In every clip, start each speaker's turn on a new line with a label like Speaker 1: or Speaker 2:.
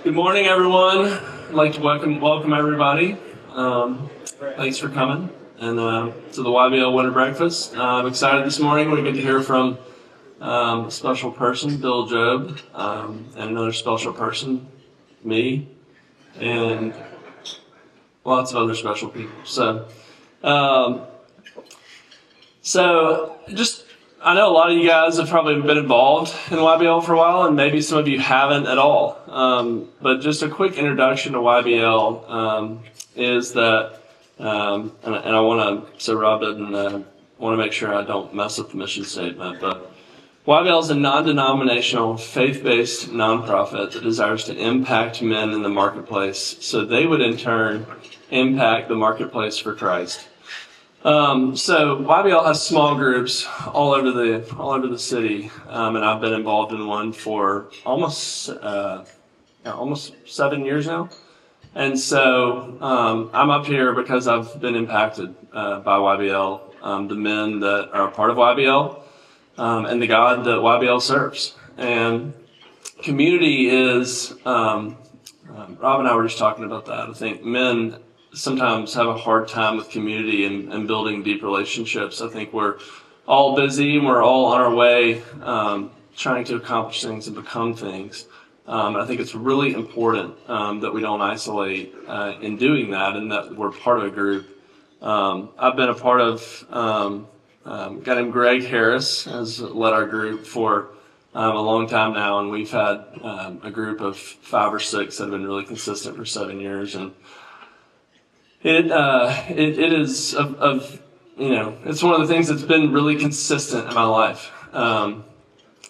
Speaker 1: Good morning, everyone. I'd like to welcome everybody. Thanks for coming and to the YBL Winter Breakfast. I'm excited this morning. We get to hear from a special person, Bill Job, and another special person, me, and lots of other special people. I know a lot of you guys have probably been involved in YBL for a while, and maybe some of you haven't at all. But just a quick introduction to YBL is that, and I want to, so Rob doesn't want to make sure I don't mess up the mission statement, but YBL is a non-denominational, faith-based nonprofit that desires to impact men in the marketplace so they would in turn impact the marketplace for Christ. So YBL has small groups all over the city, and I've been involved in one for almost 7 years now. And so I'm up here because I've been impacted by YBL, the men that are a part of YBL, and the God that YBL serves. And community is, Rob and I were just talking about that. I think men sometimes have a hard time with community and building deep relationships. I think we're all busy and we're all on our way trying to accomplish things and become things. I think it's really important that we don't isolate in doing that and that we're part of a group. I've been a part of a guy named Greg Harris has led our group for a long time now, and we've had a group of 5 or 6 that have been really consistent for 7 years. And it is it's one of the things that's been really consistent in my life. And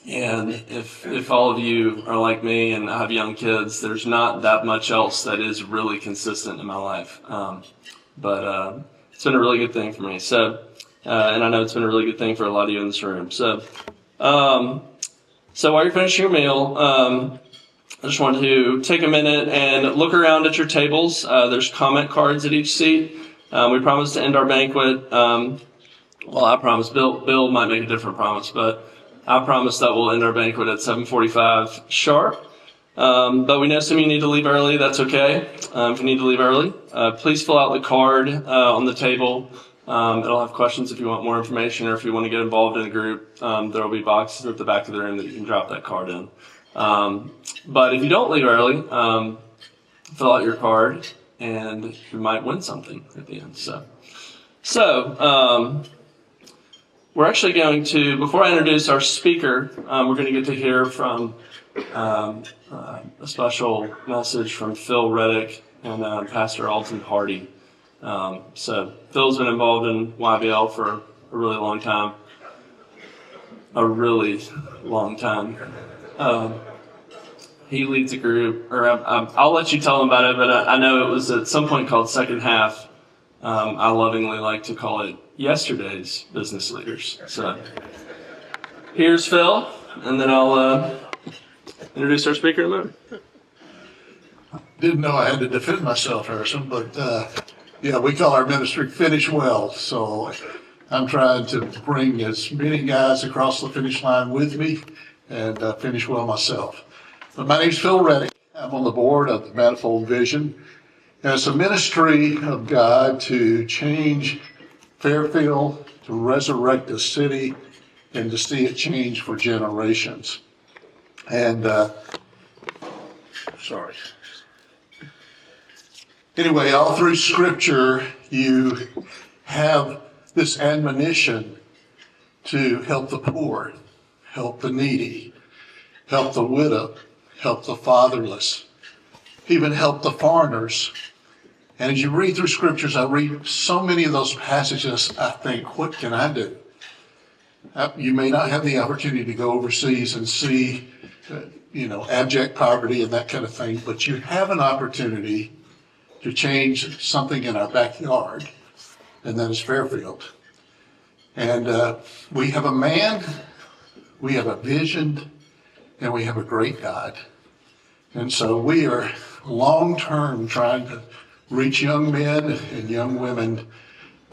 Speaker 1: if all of you are like me and have young kids, there's not that much else that is really consistent in my life. But it's been a really good thing for me. So, and I know it's been a really good thing for a lot of you in this room. So while you're finishing your meal, I just wanted to take a minute and look around at your tables. There's comment cards at each seat. We promised to end our banquet. I promise. Bill might make a different promise, but I promise that we'll end our banquet at 7:45 sharp. But we know some of you need to leave early. That's okay. If you need to leave early, please fill out the card on the table. It'll have questions if you want more information or if you want to get involved in a group. There will be boxes at the back of the room that you can drop that card in. But if you don't leave early, fill out your card and you might win something at the end. So we're actually going to, before I introduce our speaker, we're going to get to hear from a special message from Phil Reddick and Pastor Alton Hardy. So Phil's been involved in YBL for a really long time. He leads a group, or I'll let you tell him about it, but I know it was at some point called Second Half. I lovingly like to call it Yesterday's Business Leaders. So here's Phil, and then I'll introduce our speaker in a moment.
Speaker 2: Didn't know I had to defend myself, Harrison, but we call our ministry Finish Well. So I'm trying to bring as many guys across the finish line with me and finish well myself. But my name's Phil Reddick. I'm on the board of the Manifold Vision. And it's a ministry of God to change Fairfield, to resurrect the city, and to see it change for generations. And, Anyway, all through Scripture, you have this admonition to help the poor, help the needy, help the widow, help the fatherless, even help the foreigners. And as you read through Scriptures, I read so many of those passages, I think, what can I do? You may not have the opportunity to go overseas and see, abject poverty and that kind of thing, but you have an opportunity to change something in our backyard, and that is Fairfield. And we have a man, we have a vision, and we have a great God. And so we are long-term trying to reach young men and young women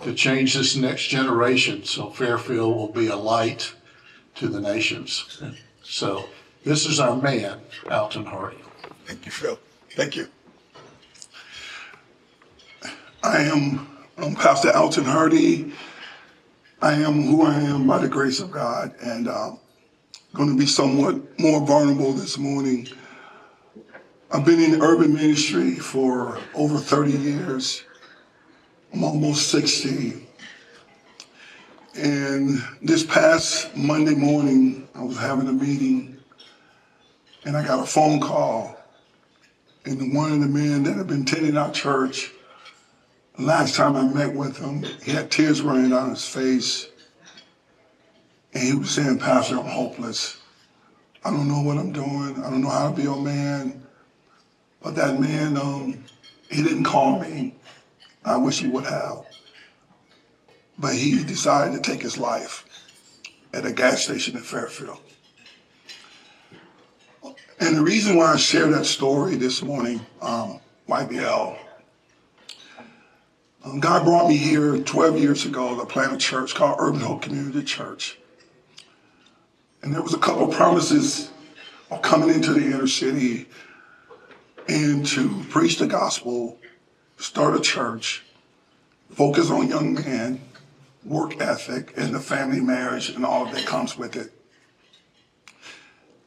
Speaker 2: to change this next generation so Fairfield will be a light to the nations. So this is our man, Alton Hardy.
Speaker 3: Thank you, Phil. Thank you. I'm Pastor Alton Hardy. I am who I am by the grace of God, and going to be somewhat more vulnerable this morning. I've been in urban ministry for over 30 years. I'm almost 60. And this past Monday morning, I was having a meeting, and I got a phone call. And one of the men that had been attending our church, last time I met with him, he had tears running down his face. And he was saying, Pastor, I'm hopeless. I don't know what I'm doing. I don't know how to be a man. But that man, he didn't call me. I wish he would have. But he decided to take his life at a gas station in Fairfield. And the reason why I share that story this morning, YBL, God brought me here 12 years ago to plant a church called Urban Hope Community Church. And there was a couple of promises of coming into the inner city and to preach the gospel, start a church, focus on young men, work ethic, and the family marriage and all that comes with it.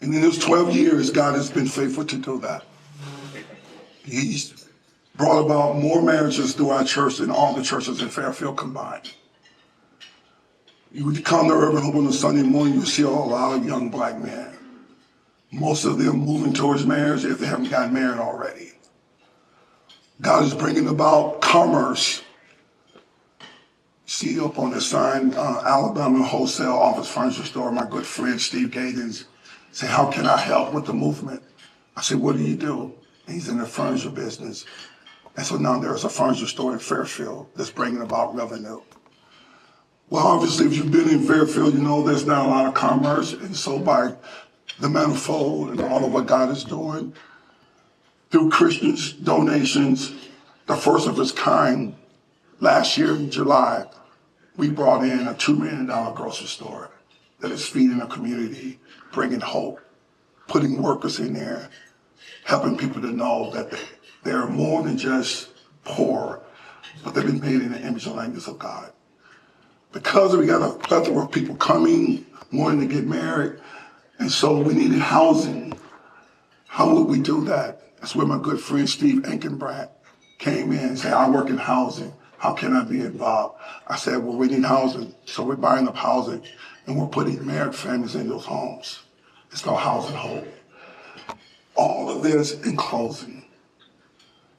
Speaker 3: And in those 12 years, God has been faithful to do that. He's brought about more marriages through our church than all the churches in Fairfield combined. You would come to Urban Hope on a Sunday morning, you see a lot of young black men. Most of them moving towards marriage if they haven't gotten married already. God is bringing about commerce. See up on the sign, Alabama Wholesale Office Furniture Store, my good friend Steve Gadens say, how can I help with the movement? I said, what do you do? And he's in the furniture business. And so now there's a furniture store in Fairfield that's bringing about revenue. Well, obviously, if you've been in Fairfield, you know there's not a lot of commerce. And so by the manifold and all of what God is doing, through Christians' donations, the first of its kind, last year in July, we brought in a $2 million grocery store that is feeding the community, bringing hope, putting workers in there, helping people to know that they're more than just poor, but they've been made in the image and likeness of God. Because we got a plethora of people coming, wanting to get married, and so we needed housing. How would we do that? That's where my good friend Steve Enkenbrandt came in and said, I work in housing. How can I be involved? I said, well, we need housing. So we're buying up housing, and we're putting married families in those homes. It's called Housing Hope. All of this in closing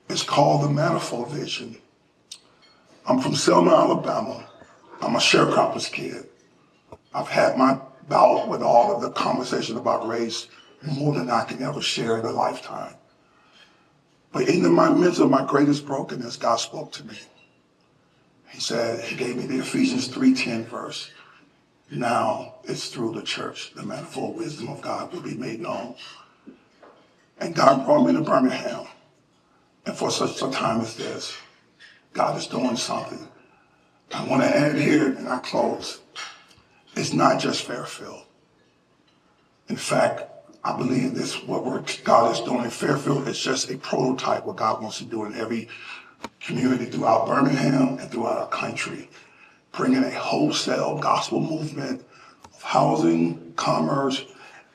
Speaker 3: is called the Manifold Vision. I'm from Selma, Alabama. I'm a sharecropper's kid. I've had my bout with all of the conversation about race more than I can ever share in a lifetime. But in the midst of my greatest brokenness, God spoke to me. He said, he gave me the Ephesians 3:10 verse. Now it's through the church, the manifold wisdom of God will be made known. And God brought me to Birmingham. And for such a time as this, God is doing something. I want to add here, and I close. It's not just Fairfield. In fact, I believe what God is doing in Fairfield is just a prototype what God wants to do in every community throughout Birmingham and throughout our country, bringing a wholesale gospel movement of housing, commerce,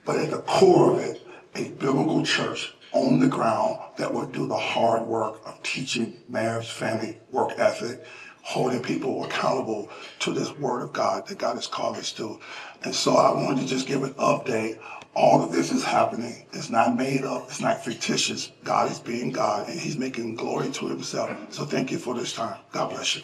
Speaker 3: but at the core of it, a biblical church on the ground that will do the hard work of teaching marriage, family, work ethic, holding people accountable to this word of God that God has called us to. And so I wanted to just give an update. All of this is happening. It's not made up. It's not fictitious. God is being God, and he's making glory to himself. So thank you for this time. God bless you.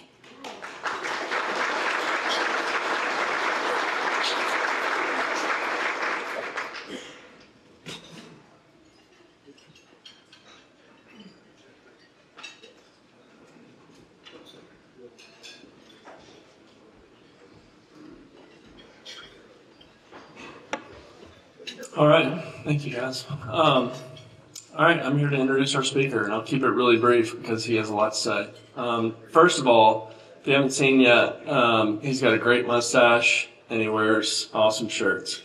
Speaker 1: All right. Thank you, guys. All right. I'm here to introduce our speaker, and I'll keep it really brief because he has a lot to say. First of all, if you haven't seen yet, he's got a great mustache, and he wears awesome shirts.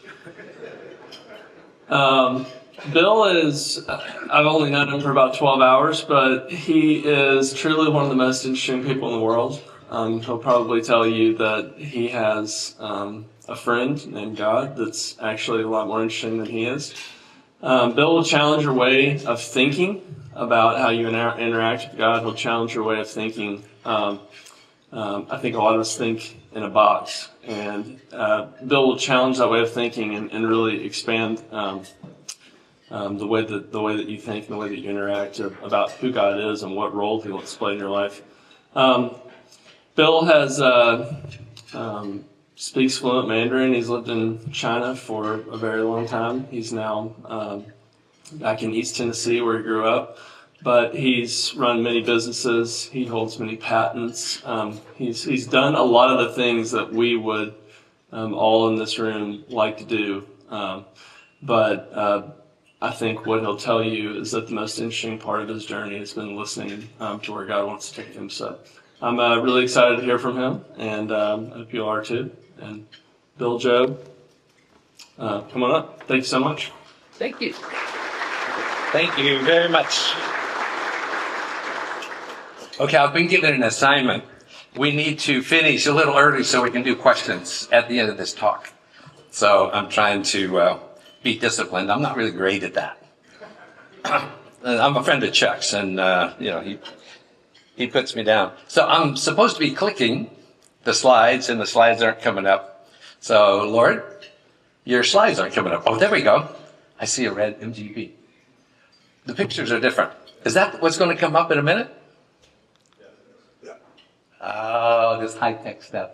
Speaker 1: Bill is, I've only known him for about 12 hours, but he is truly one of the most interesting people in the world. He'll probably tell you that he has a friend named God that's actually a lot more interesting than he is. Bill will challenge your way of thinking about how you interact with God. He'll challenge your way of thinking. I think a lot of us think in a box, and Bill will challenge that way of thinking and really expand the way that you think and the way that you interact about who God is and what role He wants to play in your life. Bill has speaks fluent Mandarin. He's lived in China for a very long time. He's now back in East Tennessee where he grew up, but he's run many businesses. He holds many patents. He's done a lot of the things that we would all in this room like to do, but I think what he'll tell you is that the most interesting part of his journey has been listening to where God wants to take him. So I'm really excited to hear from him, and I hope you are too. And Bill, Joe, come on up. Thank you so much.
Speaker 4: Thank you. Thank you very much. Okay, I've been given an assignment. We need to finish a little early so we can do questions at the end of this talk. So I'm trying to be disciplined. I'm not really great at that. I'm a friend of Chuck's, and he puts me down. So I'm supposed to be clicking the slides, and the slides aren't coming up. So Lord, your slides aren't coming up. Oh, there we go. I see a red MGB. The pictures are different. Is that what's going to come up in a minute? Oh, this high-tech stuff.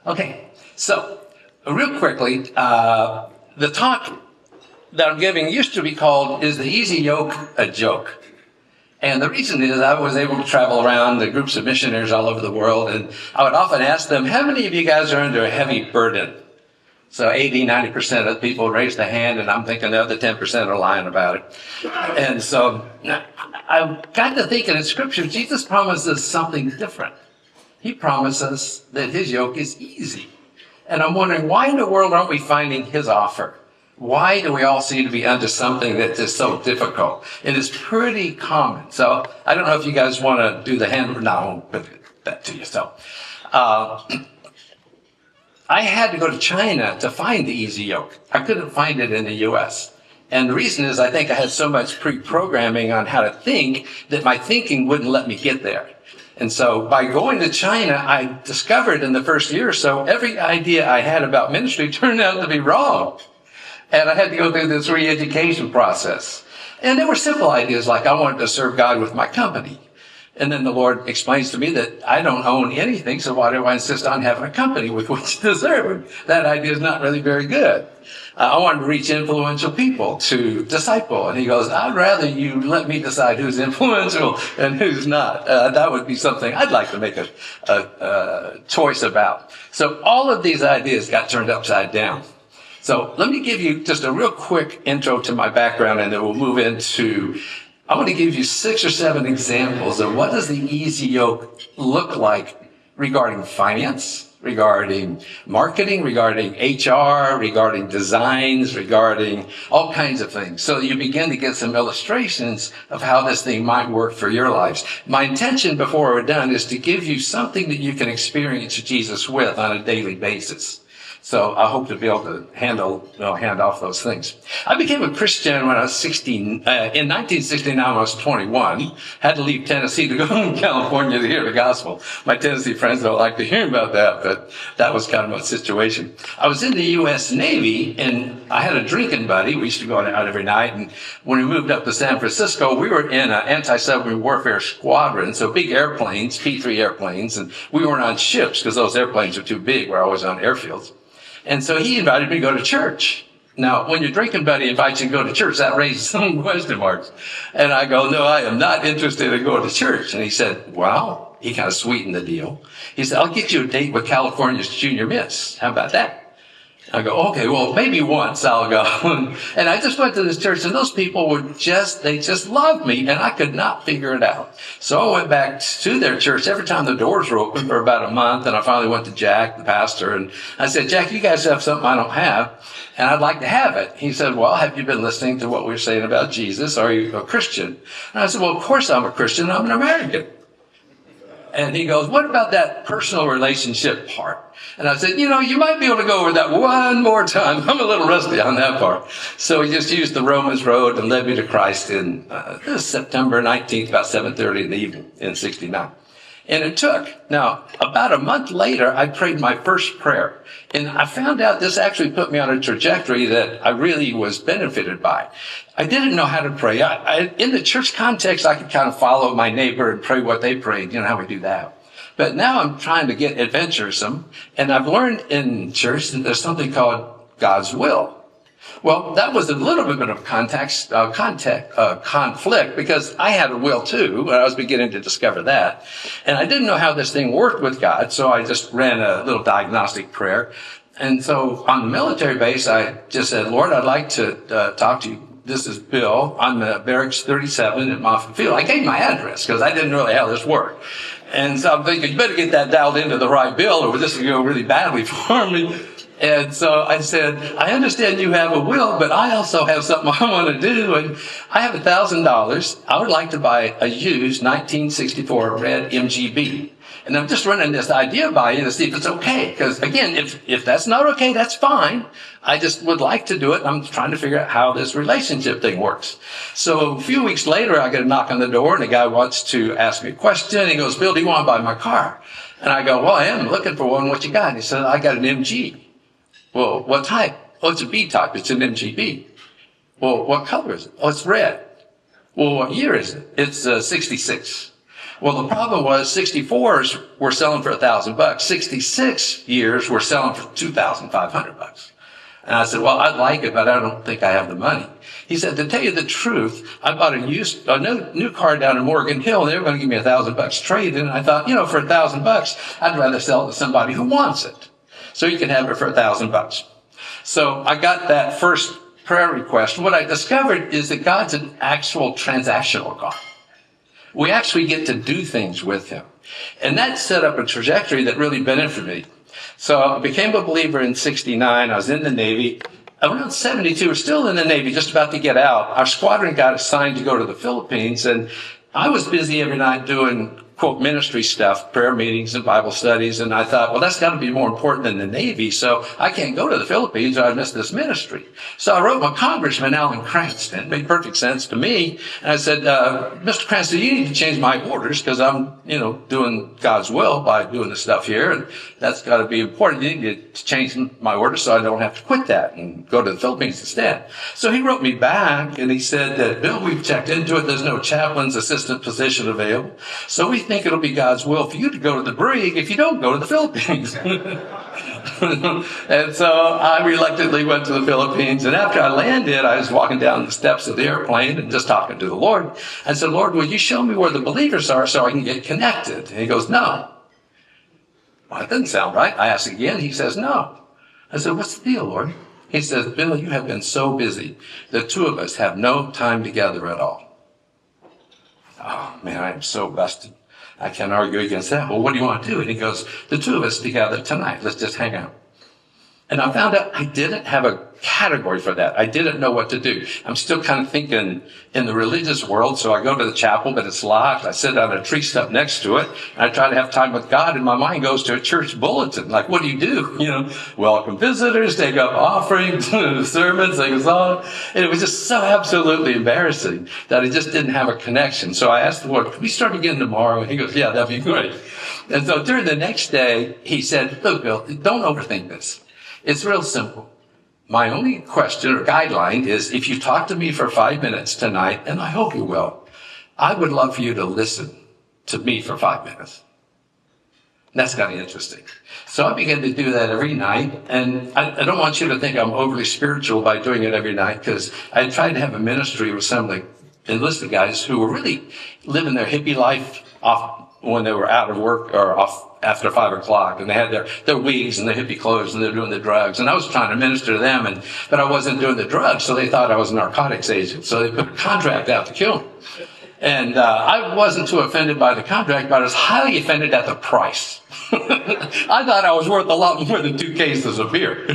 Speaker 4: Okay, so real quickly, the talk that I'm giving used to be called, Is the Easy Yoke a Joke? And the reason is I was able to travel around the groups of missionaries all over the world, and I would often ask them, how many of you guys are under a heavy burden? So 80, 90% of the people raised a hand, and I'm thinking the other 10% are lying about it. And so I got to thinking in Scripture, Jesus promises something different. He promises that His yoke is easy. And I'm wondering, why in the world aren't we finding His offer? Why do we all seem to be under something that is so difficult? It is pretty common. So I don't know if you guys want to do the hand. No, I won't put that to you. So I had to go to China to find the easy yoke. I couldn't find it in the U.S. And the reason is I think I had so much pre-programming on how to think that my thinking wouldn't let me get there. And so by going to China, I discovered in the first year or so, every idea I had about ministry turned out to be wrong. And I had to go through this re-education process. And there were simple ideas like I wanted to serve God with my company. And then the Lord explains to me that I don't own anything, so why do I insist on having a company with which to serve? That idea is not really very good. I wanted to reach influential people to disciple. And He goes, I'd rather you let me decide who's influential and who's not. That would be something I'd like to make a choice about. So all of these ideas got turned upside down. So let me give you just a real quick intro to my background, and then we'll move into, I want to give you 6 or 7 examples of what does the easy yoke look like regarding finance, regarding marketing, regarding HR, regarding designs, regarding all kinds of things. So you begin to get some illustrations of how this thing might work for your lives. My intention before we're done is to give you something that you can experience Jesus with on a daily basis. So I hope to be able to hand off those things. I became a Christian when I was 16. In 1969, I was 21. Had to leave Tennessee to go to California to hear the gospel. My Tennessee friends don't like to hear about that, but that was kind of my situation. I was in the U.S. Navy, and I had a drinking buddy. We used to go out every night. And when we moved up to San Francisco, we were in an anti-submarine warfare squadron, so big airplanes, P-3 airplanes, and we weren't on ships because those airplanes were too big. We're always on airfields. And so he invited me to go to church. Now, when your drinking buddy invites you to go to church, that raises some question marks. And I go, no, I am not interested in going to church. And he said, wow. He kind of sweetened the deal. He said, I'll get you a date with California's Junior Miss. How about that? I go, okay, well, maybe once I'll go. And I just went to this church, and those people they just loved me, and I could not figure it out. So I went back to their church every time the doors were open for about a month, and I finally went to Jack, the pastor, and I said, Jack, you guys have something I don't have, and I'd like to have it. He said, well, have you been listening to what we were saying about Jesus? Are you a Christian? And I said, well, of course I'm a Christian. I'm an American. And he goes, what about that personal relationship part? And I said, you might be able to go over that one more time. I'm a little rusty on that part. So he just used the Romans road and led me to Christ in September 19th, about 7:30 in the evening in 69. And it took. Now, about a month later, I prayed my first prayer. And I found out this actually put me on a trajectory that I really was benefited by. I didn't know how to pray. In the church context, I could kind of follow my neighbor and pray what they prayed. You know how we do that. But now I'm trying to get adventuresome. And I've learned in church that there's something called God's will. Well, that was a little bit of conflict because I had a will too, and I was beginning to discover that. And I didn't know how this thing worked with God, so I just ran a little diagnostic prayer. And so on the military base, I just said, Lord, I'd like to talk to you. This is Bill. I'm at Barracks 37 at Moffett Field. I gave my address because I didn't really know how this worked. And so I'm thinking, you better get that dialed into the right bill or this will go really badly for me. And so I said, I understand you have a will, but I also have something I want to do. And I have $1,000. I would like to buy a used 1964 red MGB. And I'm just running this idea by you to see if it's okay. Because again, if that's not okay, that's fine. I just would like to do it. I'm trying to figure out how this relationship thing works. So a few weeks later, I get a knock on the door and the guy wants to ask me a question. He goes, Bill, do you want to buy my car? And I go, well, I am looking for one. What you got? And he said, I got an MG. Well, what type? Oh, it's a B type. It's an MGB. Well, what color is it? Oh, it's red. Well, what year is it? It's 66. Well, the problem was 64s were selling for $1,000. 66 years were selling for $2,500. And I said, well, I'd like it, but I don't think I have the money. He said, to tell you the truth, I bought a new car down in Morgan Hill, and they were going to give me $1,000 trade. And I thought, for $1,000, I'd rather sell it to somebody who wants it. So you can have it for $1,000. So I got that first prayer request. What I discovered is that God's an actual transactional God. We actually get to do things with him. And that set up a trajectory that really benefited me. So I became a believer in 69. I was in the Navy. Around 72, we're still in the Navy, just about to get out. Our squadron got assigned to go to the Philippines, and I was busy every night doing, quote, ministry stuff, prayer meetings and Bible studies. And I thought, well, that's got to be more important than the Navy. So I can't go to the Philippines or I'd miss this ministry. So I wrote my congressman, Alan Cranston. It made perfect sense to me. And I said, Mr. Cranston, you need to change my orders because I'm, doing God's will by doing this stuff here. And that's got to be important. You need to change my orders so I don't have to quit that and go to the Philippines instead. So he wrote me back and he said that, Bill, we've checked into it. There's no chaplain's assistant position available. So we think it'll be God's will for you to go to the brig if you don't go to the Philippines. And so I reluctantly went to the Philippines. And after I landed, I was walking down the steps of the airplane and just talking to the Lord. I said, Lord, will you show me where the believers are so I can get connected? And he goes, no. Well, that doesn't sound right. I asked again. He says, no. I said, what's the deal, Lord? He says, Bill, you have been so busy. The two of us have no time together at all. Oh, man, I am so busted. I can't argue against that. Well, what do you want to do? And he goes, the two of us together tonight. Let's just hang out. And I found out I didn't have a category for that. I didn't know what to do. I'm still kind of thinking in the religious world. So I go to the chapel, but it's locked. I sit on a tree stump next to it. And I try to have time with God. And my mind goes to a church bulletin. Like, what do you do? Welcome visitors, take up offerings, sermons, sing a song. And it was just so absolutely embarrassing that I just didn't have a connection. So I asked the Lord, can we start again tomorrow? And he goes, yeah, that'd be great. And so during the next day, he said, look, Bill, don't overthink this. It's real simple. My only question or guideline is if you talk to me for 5 minutes tonight, and I hope you will, I would love for you to listen to me for 5 minutes. And that's kind of interesting. So I began to do that every night. And I don't want you to think I'm overly spiritual by doing it every night because I tried to have a ministry with some of the enlisted guys who were really living their hippie life off when they were out of work or off after 5 o'clock, and they had their wigs and their hippie clothes, and they're doing the drugs. And I was trying to minister to them, but I wasn't doing the drugs, so they thought I was a narcotics agent. So they put a contract out to kill me. And I wasn't too offended by the contract, but I was highly offended at the price. I thought I was worth a lot more than 2 cases of beer.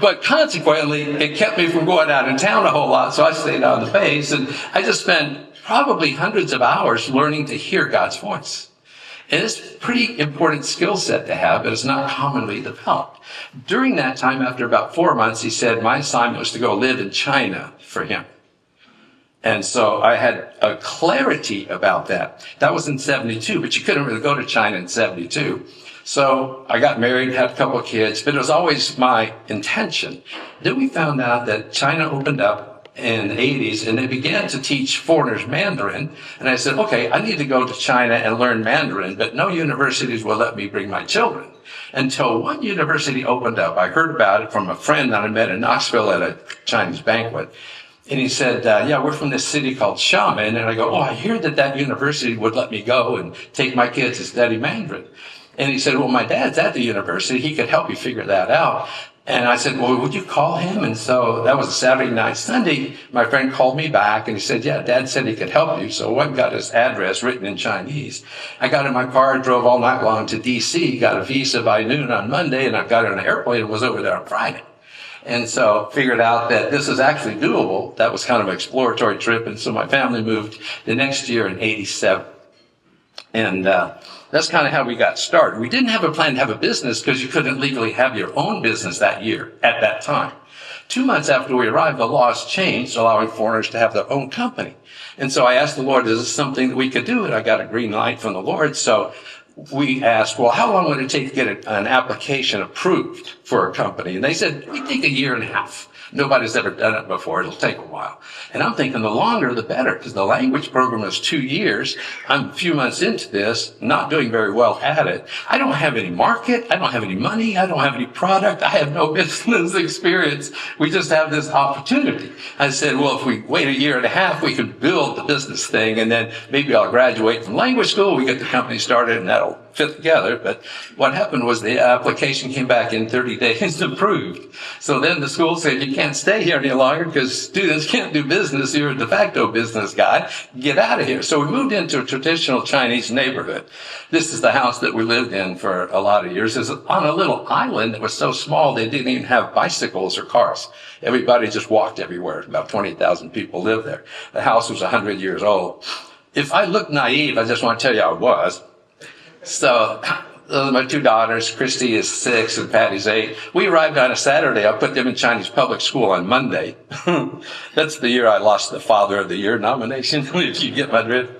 Speaker 4: But consequently, it kept me from going out in town a whole lot, so I stayed on the base, and I just spent probably hundreds of hours learning to hear God's voice. And it's a pretty important skill set to have, but it's not commonly developed. During that time, after about 4 months, he said my assignment was to go live in China for him. And so I had a clarity about that. That was in 72, but you couldn't really go to China in 72. So I got married, had a couple of kids, but it was always my intention. Then we found out that China opened up in the 80s, and they began to teach foreigners Mandarin. And I said, okay, I need to go to China and learn Mandarin, but no universities will let me bring my children. Until one university opened up. I heard about it from a friend that I met in Knoxville at a Chinese banquet. And he said, yeah, we're from this city called Xiamen. And I go, oh, I hear that university would let me go and take my kids to study Mandarin. And he said, well, my dad's at the university. He could help you figure that out. And I said, well, would you call him? And so that was a Saturday night. Sunday, my friend called me back and he said, yeah, Dad said he could help you. So I went and got his address written in Chinese. I got in my car, drove all night long to D.C., got a visa by noon on Monday, and I got on an airplane and was over there on Friday. And so figured out that this is actually doable. That was kind of an exploratory trip. And so my family moved the next year in 87. And that's kind of how we got started. We didn't have a plan to have a business because you couldn't legally have your own business that year at that time. 2 months after we arrived, the laws changed, allowing foreigners to have their own company. And so I asked the Lord, is this something that we could do? And I got a green light from the Lord. So we asked, well, how long would it take to get an application approved for a company? And they said, we take 1.5 years. Nobody's ever done it before. It'll take a while. And I'm thinking the longer, the better, because the language program is 2 years. I'm a few months into this, not doing very well at it. I don't have any market. I don't have any money. I don't have any product. I have no business experience. We just have this opportunity. I said, well, if we wait 1.5 years, we can build the business thing, and then maybe I'll graduate from language school. We get the company started, and that'll fit together. But what happened was the application came back in 30 days approved. So then the school said, you can't stay here any longer because students can't do business. You're a de facto business guy. Get out of here. So we moved into a traditional Chinese neighborhood. This is the house that we lived in for a lot of years. It's on a little island that was so small they didn't even have bicycles or cars. Everybody just walked everywhere. About 20,000 people lived there. The house was 100 years old. If I look naive, I just want to tell you I was. So those are my 2 daughters. Christy is 6 and Patty's 8. We arrived on a Saturday. I put them in Chinese public school on Monday. That's the year I lost the Father of the Year nomination, if you get my drift.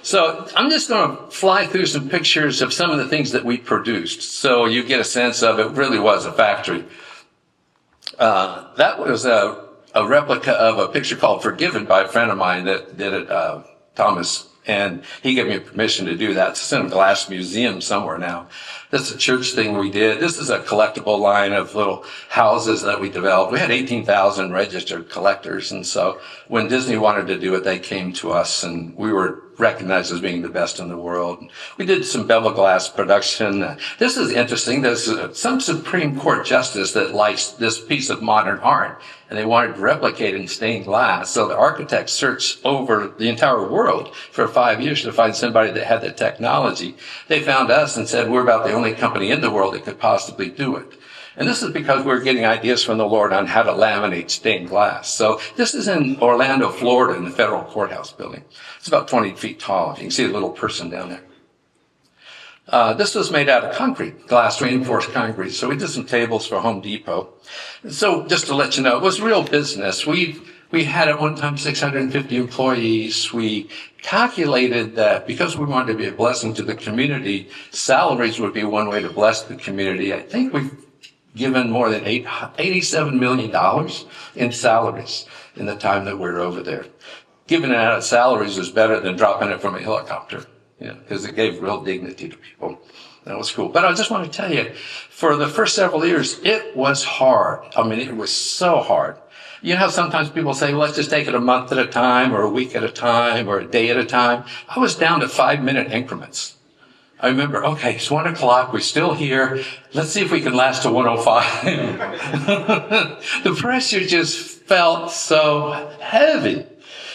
Speaker 4: So I'm just going to fly through some pictures of some of the things that we produced, so you get a sense of it really was a factory. That was a replica of a picture called Forgiven by a friend of mine that did it, Thomas. And he gave me permission to do that. It's in a glass museum somewhere now. That's a church thing we did. This is a collectible line of little houses that we developed. We had 18,000 registered collectors. And so when Disney wanted to do it, they came to us, and we were recognized as being the best in the world. We did some bevel glass production. This is interesting. There's some Supreme Court justice that likes this piece of modern art, and they wanted to replicate it in stained glass. So the architects searched over the entire world for 5 years to find somebody that had the technology. They found us and said, we're about the only company in the world that could possibly do it. And this is because we're getting ideas from the Lord on how to laminate stained glass. So this is in Orlando, Florida, in the federal courthouse building. It's about 20 feet tall. You can see a little person down there. This was made out of concrete, glass reinforced concrete. So we did some tables for Home Depot. So just to let you know, it was real business. We had at one time 650 employees. We calculated that because we wanted to be a blessing to the community, salaries would be one way to bless the community. I think we've given more than $87 million in salaries in the time that we were over there. Giving it out of salaries is better than dropping it from a helicopter, because it gave real dignity to people. That was cool. But I just want to tell you, for the first several years, it was hard. I mean, it was so hard. You know how sometimes people say, well, let's just take it a month at a time or a week at a time or a day at a time? I was down to 5-minute increments. I remember, okay, it's 1 o'clock. We're still here. Let's see if we can last to 1:05. The pressure just felt so heavy.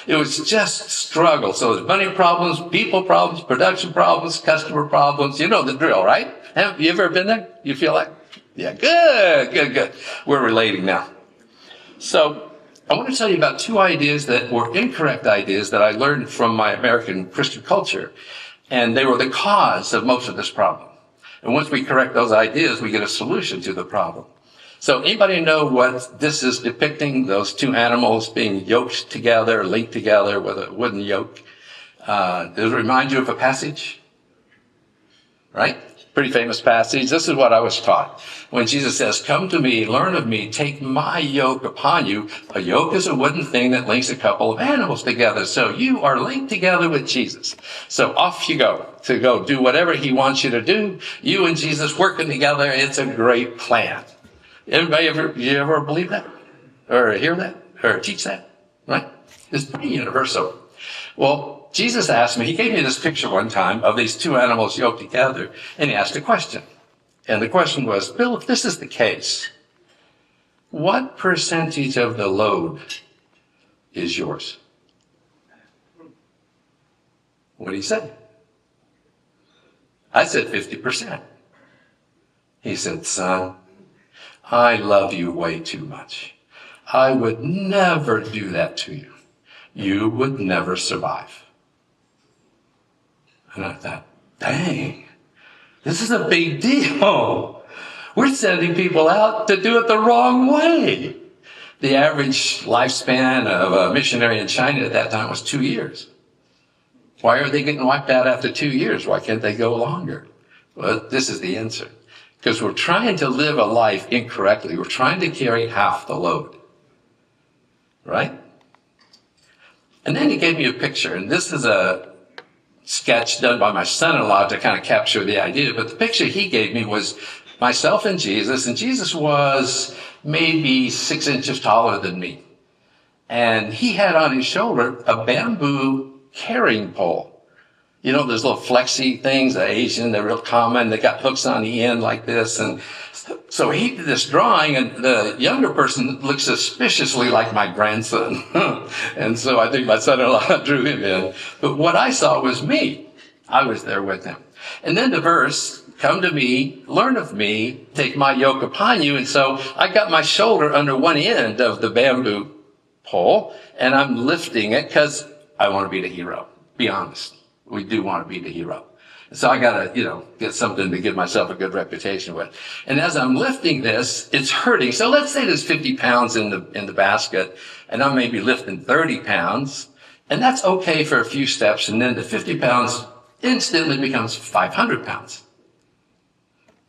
Speaker 4: It was just struggle. So there's money problems, people problems, production problems, customer problems. You know the drill, right? Have you ever been there? You feel like, yeah, good. We're relating now. So I want to tell you about 2 ideas that were incorrect ideas that I learned from my American Christian culture. And they were the cause of most of this problem. And once we correct those ideas, we get a solution to the problem. So anybody know what this is depicting? Those 2 animals being yoked together, linked together with a wooden yoke. Does it remind you of a passage? Right? Pretty famous passage. This is what I was taught. When Jesus says, come to me, learn of me, take my yoke upon you. A yoke is a wooden thing that links a couple of animals together. So you are linked together with Jesus. So off you go to go do whatever he wants you to do. You and Jesus working together. It's a great plan. Everybody you ever believe that? Or hear that? Or teach that? Right? It's pretty universal. Well, Jesus asked me, he gave me this picture one time of these 2 animals yoked together, and he asked a question. And the question was, Bill, if this is the case, what percentage of the load is yours? What did he say? I said 50%. He said, son, I love you way too much. I would never do that to you. You would never survive. And I thought, dang, this is a big deal. We're sending people out to do it the wrong way. The average lifespan of a missionary in China at that time was 2 years. Why are they getting wiped out after 2 years? Why can't they go longer? Well, this is the answer. Because we're trying to live a life incorrectly. We're trying to carry half the load. Right? And then he gave me a picture, and this is a sketch done by my son-in-law to kind of capture the idea. But the picture he gave me was myself and Jesus was maybe 6 inches taller than me. And he had on his shoulder a bamboo carrying pole. You know, those little flexi things, the Asian, they're real common. They got hooks on the end like this. And so he did this drawing, and the younger person looked suspiciously like my grandson. And so I think my son-in-law drew him in. But what I saw was me. I was there with him. And then the verse, come to me, learn of me, take my yoke upon you. And so I got my shoulder under one end of the bamboo pole, and I'm lifting it because I want to be the hero. Be honest. We do want to be the hero. So I got to, get something to give myself a good reputation with. And as I'm lifting this, it's hurting. So let's say there's 50 pounds in the basket, and I'm maybe lifting 30 pounds. And that's okay for a few steps. And then the 50 pounds instantly becomes 500 pounds.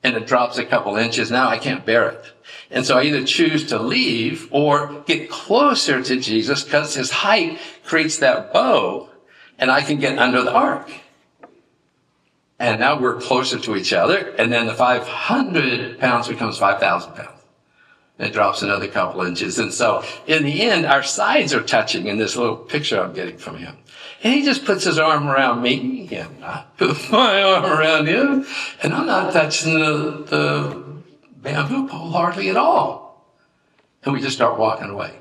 Speaker 4: And it drops a couple inches. Now I can't bear it. And so I either choose to leave or get closer to Jesus because his height creates that bow, and I can get under the ark. And now we're closer to each other. And then the 500 pounds becomes 5,000 pounds. It drops another couple inches. And so in the end, our sides are touching in this little picture I'm getting from him. And he just puts his arm around me, and I put my arm around him, and I'm not touching the bamboo pole hardly at all. And we just start walking away.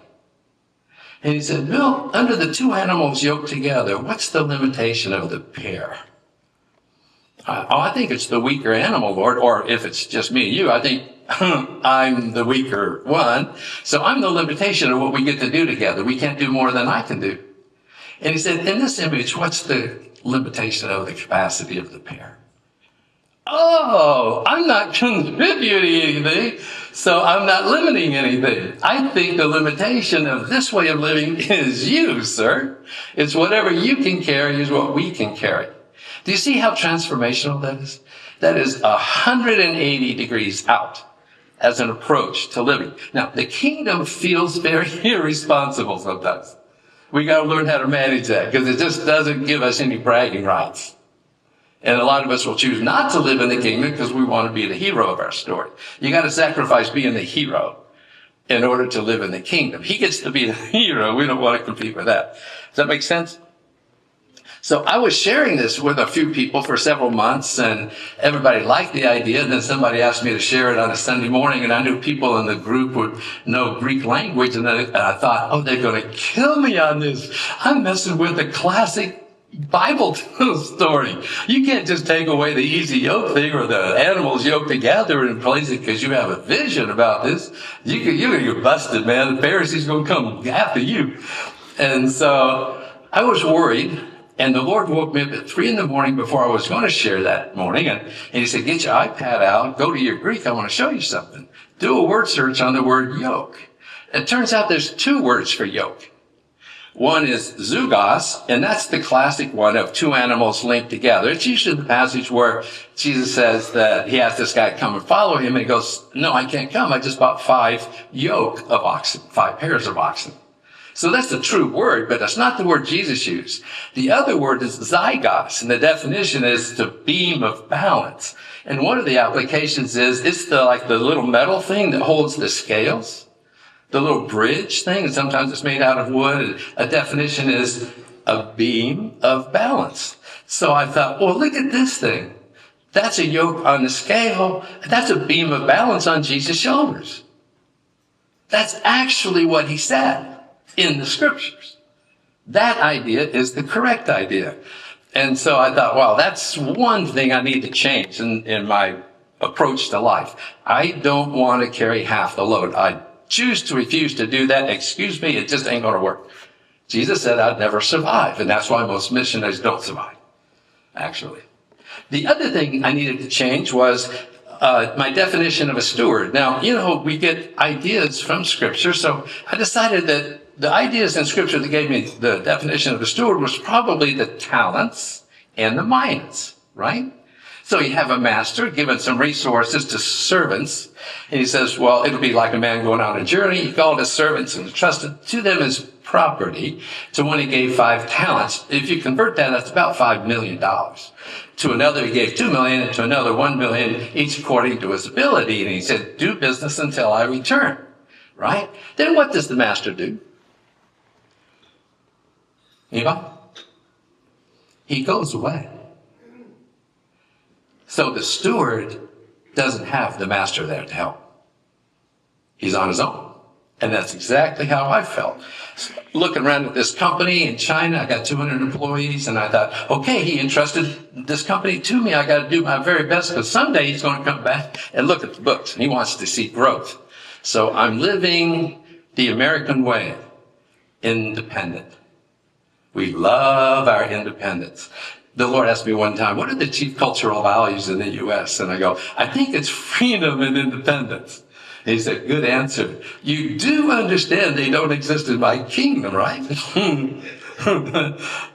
Speaker 4: And he said, Bill, under the 2 animals yoked together, what's the limitation of the pair? I think it's the weaker animal, Lord, or if it's just me and you, I think I'm the weaker one. So I'm the limitation of what we get to do together. We can't do more than I can do. And he said, in this image, what's the limitation of the capacity of the pair? Oh, I'm not contributing anything, so I'm not limiting anything. I think the limitation of this way of living is you, sir. It's whatever you can carry is what we can carry. Do you see how transformational that is? That is 180 degrees out as an approach to living. Now, the kingdom feels very irresponsible sometimes. We got to learn how to manage that because it just doesn't give us any bragging rights. And a lot of us will choose not to live in the kingdom because we want to be the hero of our story. You got to sacrifice being the hero in order to live in the kingdom. He gets to be the hero. We don't want to compete with that. Does that make sense? So I was sharing this with a few people for several months, and everybody liked the idea. And then somebody asked me to share it on a Sunday morning, and I knew people in the group would know Greek language. And I thought, oh, they're going to kill me on this. I'm messing with a classic Bible story. You can't just take away the easy yoke thing or the animals yoked together and place it because you have a vision about this. You're going to get busted, man. The Pharisees are going to come after you. And so I was worried. And the Lord woke me up at 3 a.m. before I was going to share that morning. And he said, get your iPad out, go to your Greek. I want to show you something. Do a word search on the word yoke. It turns out there's 2 words for yoke. One is zugos, and that's the classic one of 2 animals linked together. It's usually the passage where Jesus says that he asked this guy to come and follow him. And he goes, no, I can't come. I just bought 5 yoke of oxen, 5 pairs of oxen. So that's the true word, but that's not the word Jesus used. The other word is zygos, and the definition is the beam of balance. And one of the applications is it's the little metal thing that holds the scales, the little bridge thing, and sometimes it's made out of wood. A definition is a beam of balance. So I thought, well, look at this thing. That's a yoke on the scale. That's a beam of balance on Jesus' shoulders. That's actually what he said in the scriptures. That idea is the correct idea. And so I thought, well, that's one thing I need to change in my approach to life. I don't want to carry half the load. I choose to refuse to do that. Excuse me, it just ain't going to work. Jesus said I'd never survive, and that's why most missionaries don't survive, actually. The other thing I needed to change was my definition of a steward. Now, we get ideas from Scripture, so I decided that the ideas in Scripture that gave me the definition of a steward was probably the talents and the minds, right? So you have a master giving some resources to servants, and he says, well, it'll be like a man going on a journey. He called his servants and entrusted to them his property. To one he gave 5 talents. If you convert that, that's about $5 million. To another he gave 2 million, and to another 1 million, each according to his ability. And he said, do business until I return, right? Then what does the master do? Anybody? He goes away. So the steward doesn't have the master there to help. He's on his own. And that's exactly how I felt. Looking around at this company in China, I got 200 employees, and I thought, okay, he entrusted this company to me. I got to do my very best because someday he's going to come back and look at the books, and he wants to see growth. So I'm living the American way, independent. We love our independence. The Lord asked me one time, what are the chief cultural values in the U.S.? And I go, I think it's freedom and independence. And he said, good answer. You do understand they don't exist in my kingdom, right?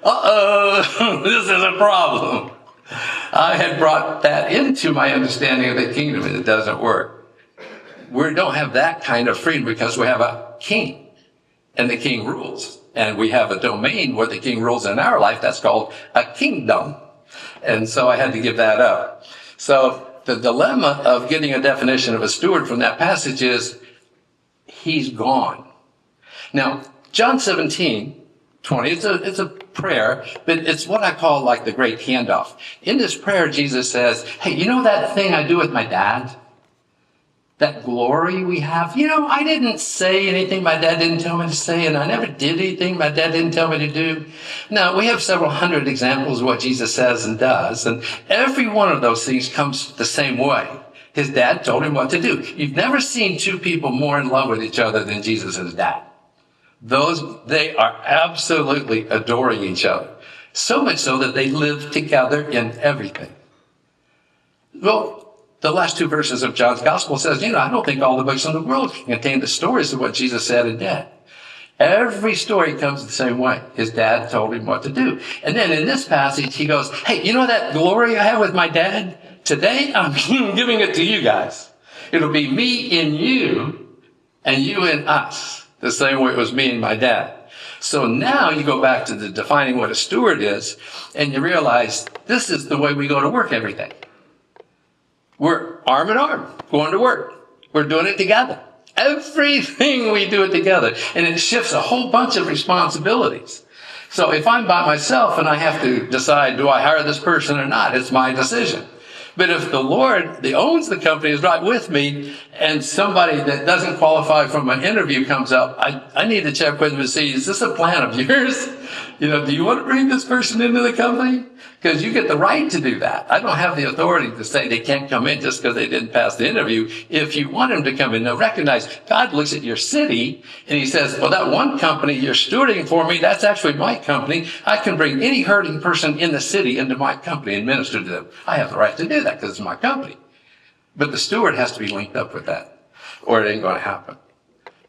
Speaker 4: Uh-oh, this is a problem. I had brought that into my understanding of the kingdom, and it doesn't work. We don't have that kind of freedom because we have a king, and the king rules. And we have a domain where the king rules in our life. That's called a kingdom. And so I had to give that up. So the dilemma of getting a definition of a steward from that passage is he's gone. Now, John 17:20, it's a prayer, but it's what I call like the great handoff. In this prayer, Jesus says, hey, you know that thing I do with my dad? That glory we have? I didn't say anything my dad didn't tell me to say, and I never did anything my dad didn't tell me to do. Now, we have several hundred examples of what Jesus says and does, and every one of those things comes the same way. His dad told him what to do. You've never seen 2 people more in love with each other than Jesus and his dad. They are absolutely adoring each other. So much so that they live together in everything. Well, the last 2 verses of John's gospel says, I don't think all the books in the world can contain the stories of what Jesus said and did. Every story comes the same way. His dad told him what to do. And then in this passage, he goes, hey, that glory I have with my dad? Today, I'm giving it to you guys. It'll be me in you and you in us, the same way it was me and my dad. So now you go back to the defining what a steward is, and you realize this is the way we go to work every day. We're arm in arm, going to work. We're doing it together. Everything we do it together. And it shifts a whole bunch of responsibilities. So if I'm by myself and I have to decide, do I hire this person or not? It's my decision. But if the Lord, that owns the company, is right with me, and somebody that doesn't qualify from an interview comes up, I need to check with them and see, is this a plan of yours? Do you want to bring this person into the company? Because you get the right to do that. I don't have the authority to say they can't come in just because they didn't pass the interview. If you want them to come in, now recognize God looks at your city and he says, well, that one company you're stewarding for me, that's actually my company. I can bring any hurting person in the city into my company and minister to them. I have the right to do that because it's my company. But the steward has to be linked up with that or it ain't going to happen.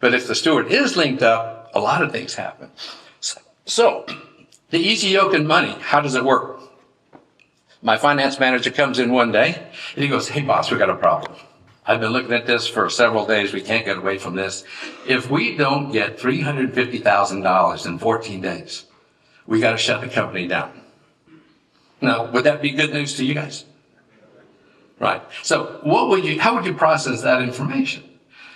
Speaker 4: But if the steward is linked up, a lot of things happen. So the easy yoke and money, how does it work? My finance manager comes in one day and he goes, hey boss, we got a problem. I've been looking at this for several days. We can't get away from this. If we don't get $350,000 in 14 days, we got to shut the company down. Now, would that be good news to you guys? Right. So how would you process that information?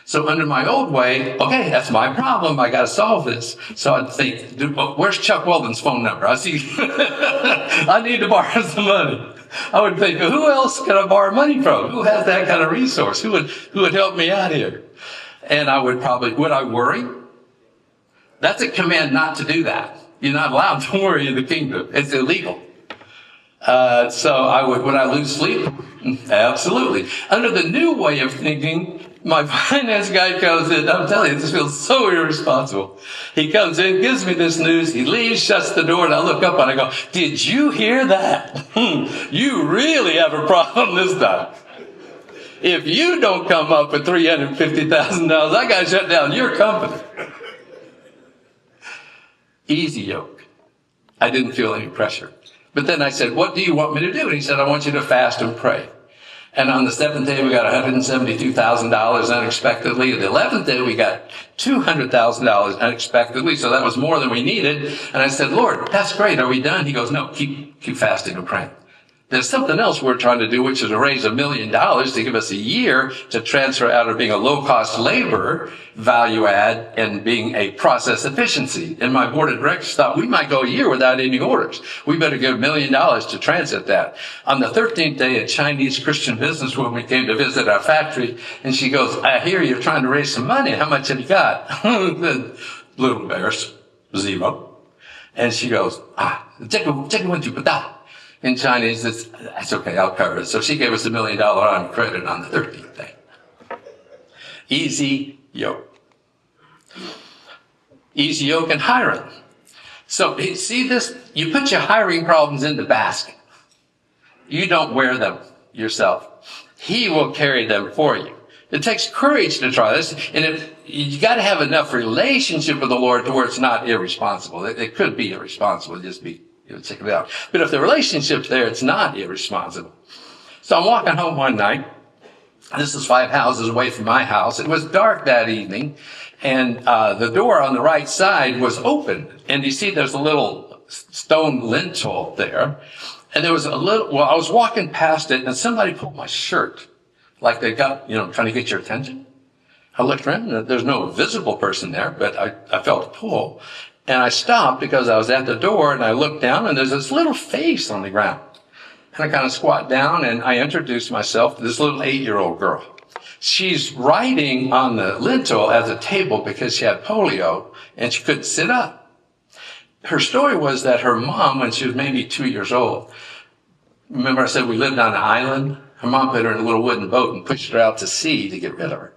Speaker 4: So under my old way, okay, that's my problem. I got to solve this. So I'd think, where's Chuck Weldon's phone number? I see, I need to borrow some money. I would think, who else can I borrow money from? Who has that kind of resource? Who would help me out here? And I would I worry? That's a command not to do that. You're not allowed to worry in the kingdom. It's illegal. So would I lose sleep? Absolutely. Under the new way of thinking, my finance guy comes in. I'm telling you, this feels so irresponsible. He comes in, gives me this news. He leaves, shuts the door, and I look up and I go, did you hear that? You really have a problem this time. If you don't come up with $350,000, I got to shut down your company. Easy yoke. I didn't feel any pressure. But then I said, what do you want me to do? And he said, I want you to fast and pray. And on the 7th day, we got $172,000 unexpectedly. The 11th day, we got $200,000 unexpectedly. So that was more than we needed. And I said, Lord, that's great. Are we done? He goes, no, keep fasting and praying. There's something else we're trying to do, which is to raise $1 million to give us a year to transfer out of being a low-cost laborer, value add, and being a process efficiency. And my board of directors thought we might go a year without any orders. We better give $1 million to transit that. On the 13th day, a Chinese Christian businesswoman came to visit our factory, and she goes, I hear you're trying to raise some money. How much have you got? Little embarrassed, 0. And she goes, in Chinese, that's okay, I'll cover it. So she gave us $1 million on credit on the 13th day. Easy yoke. Easy yoke and hiring. So see this? You put your hiring problems in the basket. You don't wear them yourself. He will carry them for you. It takes courage to try this. And you got to have enough relationship with the Lord to where it's not irresponsible. It could be irresponsible, just be check it out. But if the relationship's there, it's not irresponsible. So I'm walking home one night. This is 5 houses away from my house. It was dark that evening, and the door on the right side was open. And you see there's a little stone lintel there. And there was I was walking past it, and somebody pulled my shirt, like they got, trying to get your attention. I looked around, and there's no visible person there, but I felt a pull. And I stopped because I was at the door, and I looked down, and there's this little face on the ground. And I kind of squat down, and I introduced myself to this little 8-year-old girl. She's writing on the lintel at the table because she had polio, and she couldn't sit up. Her story was that her mom, when she was maybe 2 years old, remember I said we lived on an island? Her mom put her in a little wooden boat and pushed her out to sea to get rid of her.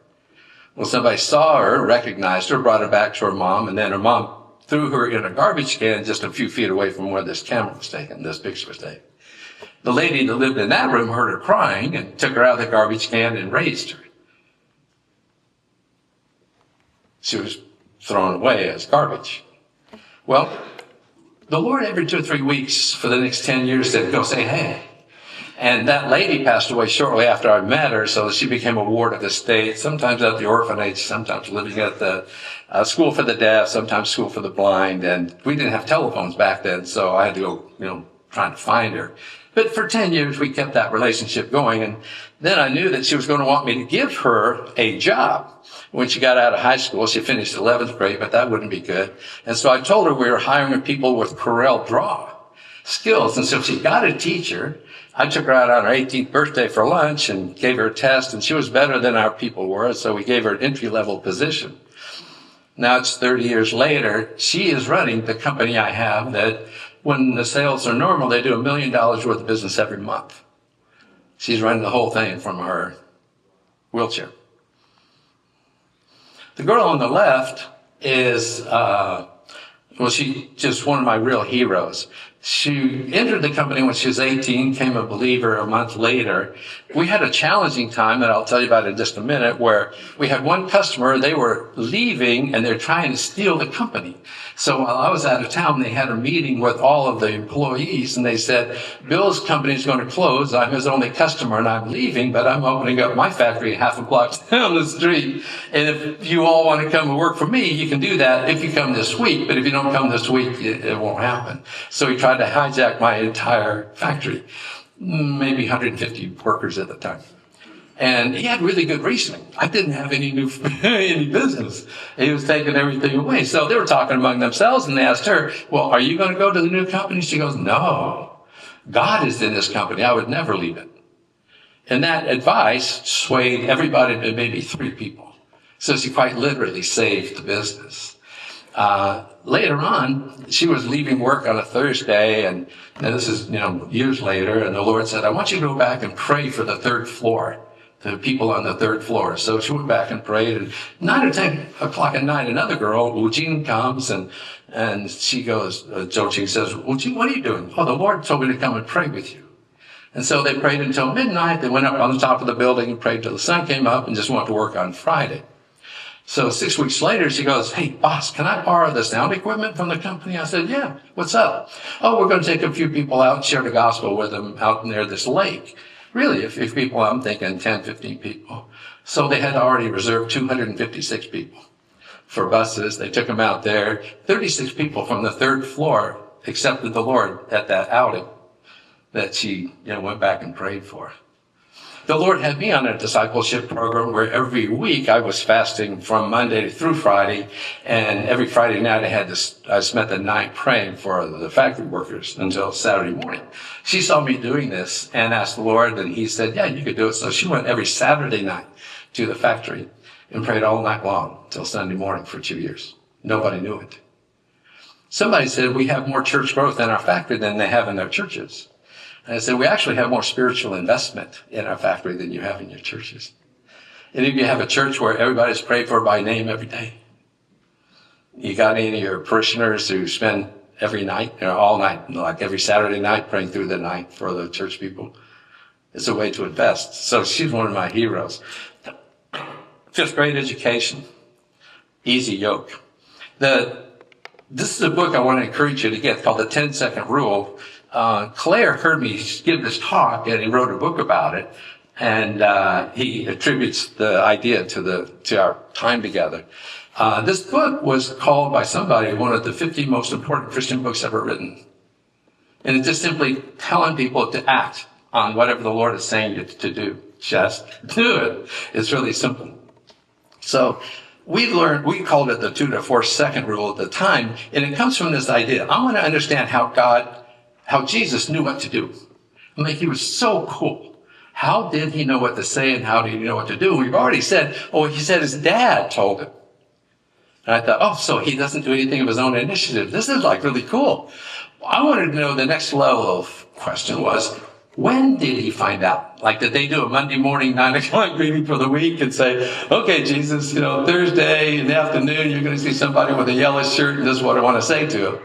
Speaker 4: Well, somebody saw her, recognized her, brought her back to her mom, and then her mom threw her in a garbage can just a few feet away from where this camera was taken, this picture was taken. The lady that lived in that room heard her crying and took her out of the garbage can and raised her. She was thrown away as garbage. Well, the Lord every 2 or 3 weeks for the next 10 years said, go say hey. And that lady passed away shortly after I met her, so she became a ward of the state, sometimes at the orphanage, sometimes living at the school for the deaf, sometimes school for the blind. And we didn't have telephones back then, so I had to go, trying to find her. But for 10 years, we kept that relationship going. And then I knew that she was going to want me to give her a job. When she got out of high school, she finished 11th grade, but that wouldn't be good. And so I told her we were hiring people with Corel Draw skills. And so she got a teacher. I took her out on her 18th birthday for lunch and gave her a test, and she was better than our people were. So we gave her an entry-level position. Now it's 30 years later. She is running the company I have that when the sales are normal, they do $1 million worth of business every month. She's running the whole thing from her wheelchair. The girl on the left is, she's just one of my real heroes. She entered the company when she was 18, became a believer a month later. We had a challenging time that I'll tell you about in just a minute, where we had one customer, they were leaving and they're trying to steal the company. So while I was out of town, they had a meeting with all of the employees and they said, Bill's company is going to close. I'm his only customer and I'm leaving, but I'm opening up my factory half a block down the street. And if you all want to come and work for me, you can do that if you come this week. But if you don't come this week, it won't happen. So he tried to hijack my entire factory, maybe 150 workers at the time. And he had really good reasoning. I didn't have any business. He was taking everything away. So they were talking among themselves and they asked her, well, are you going to go to the new company? She goes, no, God is in this company. I would never leave it. And that advice swayed everybody to maybe 3 people. So she quite literally saved the business. Later on, she was leaving work on a Thursday, and this is, years later, and the Lord said, I want you to go back and pray for the 3rd floor, the people on the 3rd floor. So she went back and prayed, and 9 or 10 o'clock at night, another girl, Wu-Jing, comes, and she goes, Zhou-Jing says, Wu-Jing, what are you doing? Oh, the Lord told me to come and pray with you. And so they prayed until midnight. They went up on the top of the building and prayed till the sun came up and just went to work on Friday. So 6 weeks later, she goes, hey, boss, can I borrow the sound equipment from the company? I said, yeah, what's up? Oh, we're going to take a few people out and share the gospel with them out near this lake. Really, if people, I'm thinking 10, 15 people. So they had already reserved 256 people for buses. They took them out there. 36 people from the 3rd floor accepted the Lord at that outing that she went back and prayed for. The Lord had me on a discipleship program where every week I was fasting from Monday through Friday, and every Friday night I spent the night praying for the factory workers until Saturday morning. She saw me doing this and asked the Lord, and he said, yeah, you could do it. So she went every Saturday night to the factory and prayed all night long till Sunday morning for 2 years. Nobody knew it. Somebody said, we have more church growth in our factory than they have in their churches. And I said, we actually have more spiritual investment in our factory than you have in your churches. And if you have a church where everybody's prayed for by name every day, you got any of your parishioners who spend every night, all night, like every Saturday night, praying through the night for the church people? It's a way to invest. So she's one of my heroes. 5th grade education, easy yoke. This is a book I want to encourage you to get called The 10-Second Rule. Claire heard me give this talk, and he wrote a book about it, and he attributes the idea to our time together. This book was called by somebody one of the 50 most important Christian books ever written. And it's just simply telling people to act on whatever the Lord is saying to do. Just do it. It's really simple. So we called it the 2 to 4 second rule at the time, and it comes from this idea. I want to understand how Jesus knew what to do. He was so cool. How did he know what to say and how did he know what to do? We've already said, he said his dad told him. And I thought, so he doesn't do anything of his own initiative. This is really cool. I wanted to know the next level of question was, when did he find out? Did they do a Monday morning 9 o'clock meeting for the week and say, okay, Jesus, Thursday in the afternoon, you're going to see somebody with a yellow shirt and this is what I want to say to him?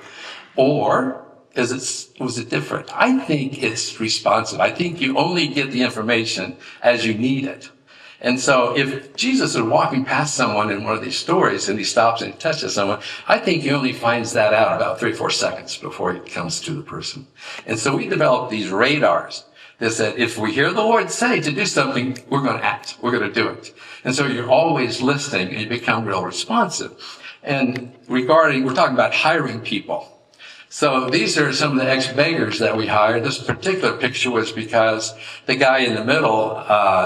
Speaker 4: Or was it different? I think it's responsive. I think you only get the information as you need it. And so if Jesus is walking past someone in one of these stories and he stops and he touches someone, I think he only finds that out about 3 or 4 seconds before he comes to the person. And so we developed these radars that said, if we hear the Lord say to do something, we're going to act. We're going to do it. And so you're always listening and you become real responsive. And we're talking about hiring people. So these are some of the ex-beggars that we hired. This particular picture was because the guy in the middle,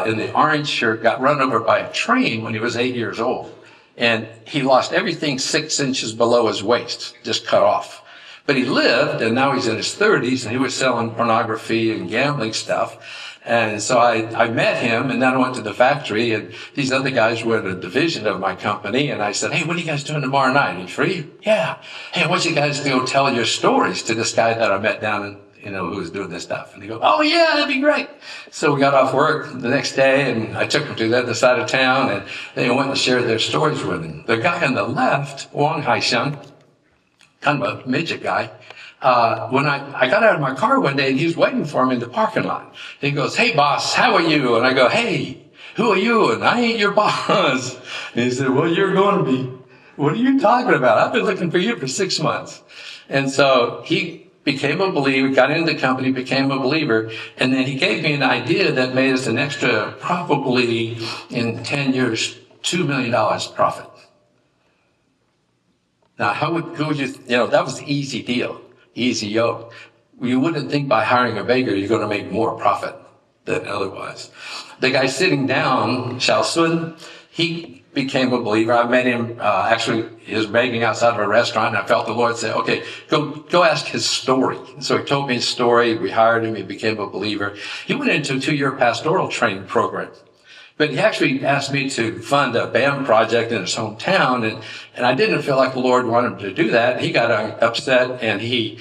Speaker 4: in the orange shirt, got run over by a train when he was 8 years old. And he lost everything 6 inches below his waist, just cut off. But he lived, and now he's in his 30s, and he was selling pornography and gambling stuff. And so I met him, and then I went to the factory, and these other guys were in a division of my company, and I said, hey, what are you guys doing tomorrow night? Are you free? Yeah. Hey, I want you guys to go tell your stories to this guy that I met down in, who was doing this stuff. And they go, oh, yeah, that'd be great. So we got off work the next day, and I took them to the other side of town, and they went and shared their stories with him. The guy on the left, Wang Haisheng, kind of a midget guy, when I got out of my car one day, and he was waiting for me in the parking lot. He goes, hey, boss, how are you? And I go, hey, who are you? And I ain't your boss. And he said, well, you're going to be. What are you talking about? I've been looking for you for 6 months. And so he became a believer, got into the company, became a believer, and then he gave me an idea that made us an extra, probably in 10 years, $2 million profit. Now, who would you, that was the easy deal. Easy yoke. You wouldn't think by hiring a beggar you're going to make more profit than otherwise. The guy sitting down, Xiao Sun, he became a believer. I met him, actually, he was begging outside of a restaurant, and I felt the Lord say, okay, go ask his story. So he told me his story. We hired him. He became a believer. He went into a 2-year pastoral training program. But he actually asked me to fund a BAM project in his hometown, and I didn't feel like the Lord wanted him to do that. He got upset, and he